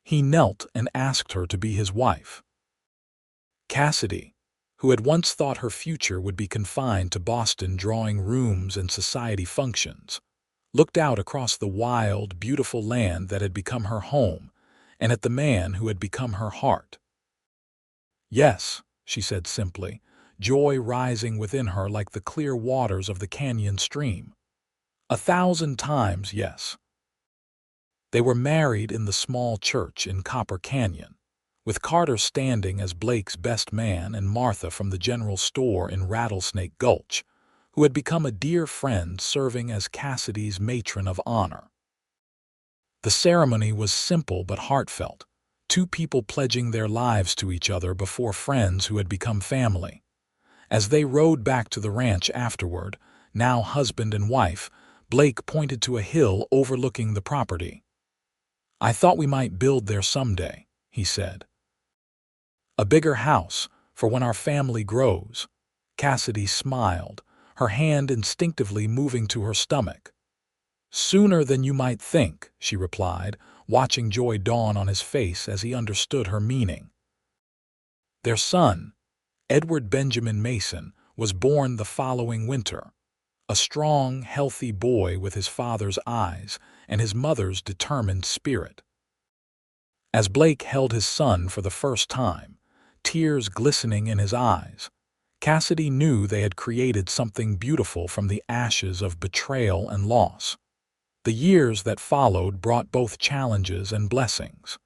Speaker 1: he knelt and asked her to be his wife. Cassidy, who had once thought her future would be confined to Boston drawing rooms and society functions, looked out across the wild, beautiful land that had become her home and at the man who had become her heart. "Yes," she said simply, joy rising within her like the clear waters of the canyon stream. "1,000 times yes." They were married in the small church in Copper Canyon, with Carter standing as Blake's best man and Martha from the general store in Rattlesnake Gulch, who had become a dear friend, serving as Cassidy's matron of honor. The ceremony was simple but heartfelt, two people pledging their lives to each other before friends who had become family. As they rode back to the ranch afterward, now husband and wife, Blake pointed to a hill overlooking the property. "I thought we might build there someday," he said. "A bigger house, for when our family grows." Cassidy smiled, her hand instinctively moving to her stomach. "Sooner than you might think," she replied, watching joy dawn on his face as he understood her meaning. Their son, Edward Benjamin Mason, was born the following winter, a strong, healthy boy with his father's eyes and his mother's determined spirit. As Blake held his son for the first time, tears glistening in his eyes, Cassidy knew they had created something beautiful from the ashes of betrayal and loss. The years that followed brought both challenges and blessings.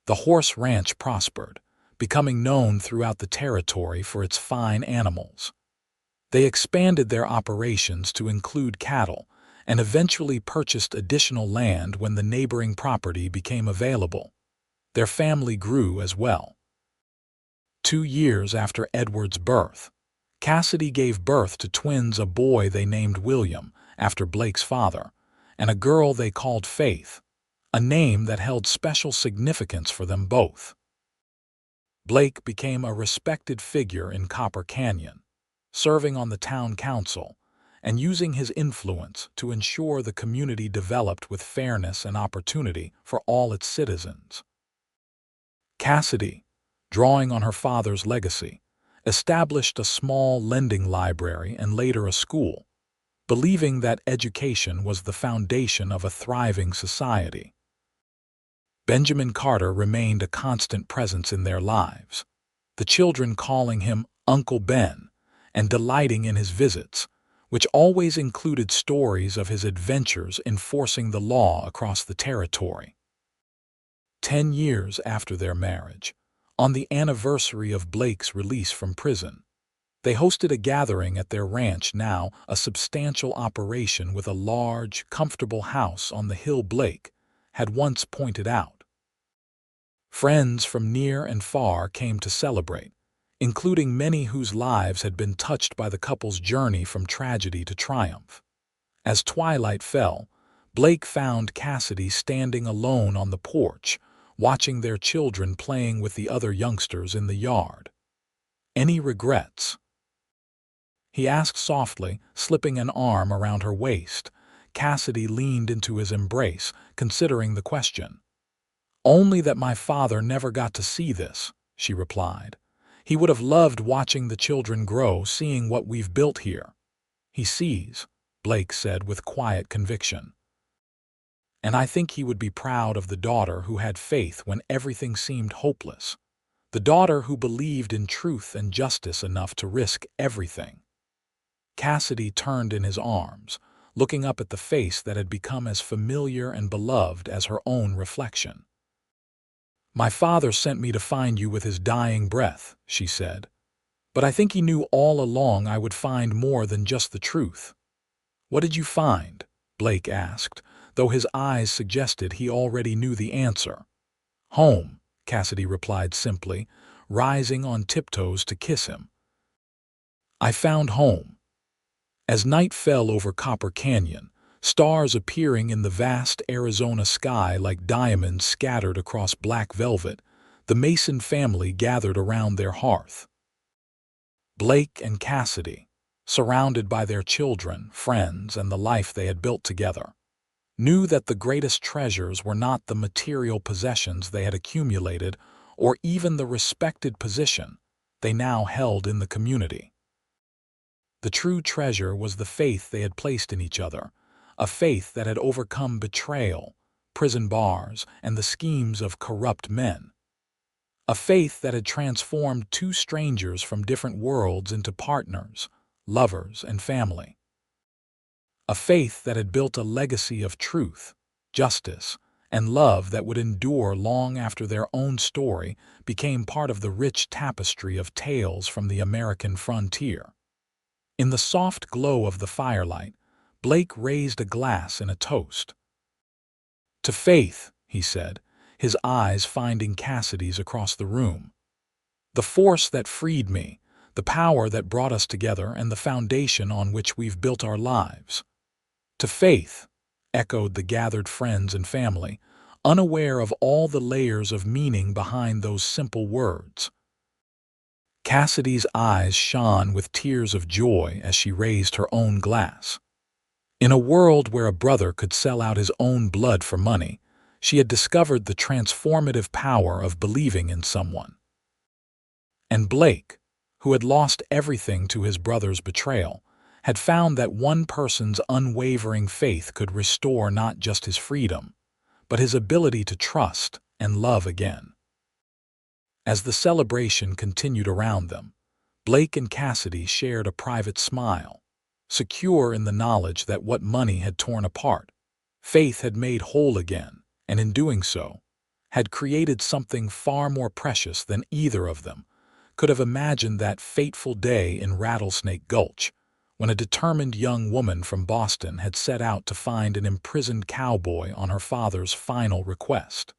Speaker 1: The horse ranch prospered, becoming known throughout the territory for its fine animals. They expanded their operations to include cattle and eventually purchased additional land when the neighboring property became available. Their family grew as well. 2 years after Edward's birth, Cassidy gave birth to twins, a boy they named William, after Blake's father, and a girl they called Faith, a name that held special significance for them both. Blake became a respected figure in Copper Canyon, serving on the town council and using his influence to ensure the community developed with fairness and opportunity for all its citizens. Cassidy, drawing on her father's legacy, established a small lending library and later a school, believing that education was the foundation of a thriving society. Benjamin Carter remained a constant presence in their lives, the children calling him Uncle Ben and delighting in his visits, which always included stories of his adventures enforcing the law across the territory. 10 years after their marriage, on the anniversary of Blake's release from prison, they hosted a gathering at their ranch, now a substantial operation with a large, comfortable house on the hill Blake had once pointed out. Friends from near and far came to celebrate, including many whose lives had been touched by the couple's journey from tragedy to triumph. As twilight fell, Blake found Cassidy standing alone on the porch, watching their children playing with the other youngsters in the yard. "Any regrets?" he asked softly, slipping an arm around her waist. Cassidy leaned into his embrace, considering the question. "Only that my father never got to see this," she replied. "He would have loved watching the children grow, seeing what we've built here." "He sees," Blake said with quiet conviction. "And I think he would be proud of the daughter who had faith when everything seemed hopeless, the daughter who believed in truth and justice enough to risk everything." Cassidy turned in his arms, looking up at the face that had become as familiar and beloved as her own reflection. "My father sent me to find you with his dying breath," she said. "But I think he knew all along I would find more than just the truth." "What did you find?" Blake asked, though his eyes suggested he already knew the answer. "Home," Cassidy replied simply, rising on tiptoes to kiss him. I found home. As night fell over Copper Canyon, stars appearing in the vast Arizona sky like diamonds scattered across black velvet, the Mason family gathered around their hearth. Blake and Cassidy, surrounded by their children, friends, and the life they had built together, knew that the greatest treasures were not the material possessions they had accumulated or even the respected position they now held in the community. The true treasure was the faith they had placed in each other, a faith that had overcome betrayal, prison bars, and the schemes of corrupt men. A faith that had transformed two strangers from different worlds into partners, lovers, and family. A faith that had built a legacy of truth, justice, and love that would endure long after their own story became part of the rich tapestry of tales from the American frontier. In the soft glow of the firelight, Blake raised a glass in a toast. "To faith," he said, his eyes finding Cassidy's across the room. "The force that freed me, the power that brought us together, and the foundation on which we've built our lives." "To faith," echoed the gathered friends and family, unaware of all the layers of meaning behind those simple words. Cassidy's eyes shone with tears of joy as she raised her own glass. In a world where a brother could sell out his own blood for money, she had discovered the transformative power of believing in someone. And Blake, who had lost everything to his brother's betrayal, had found that one person's unwavering faith could restore not just his freedom, but his ability to trust and love again. As the celebration continued around them, Blake and Cassidy shared a private smile, secure in the knowledge that what money had torn apart, faith had made whole again, and in doing so, had created something far more precious than either of them could have imagined. That fateful day in Rattlesnake Gulch, when a determined young woman from Boston had set out to find an imprisoned cowboy on her father's final request.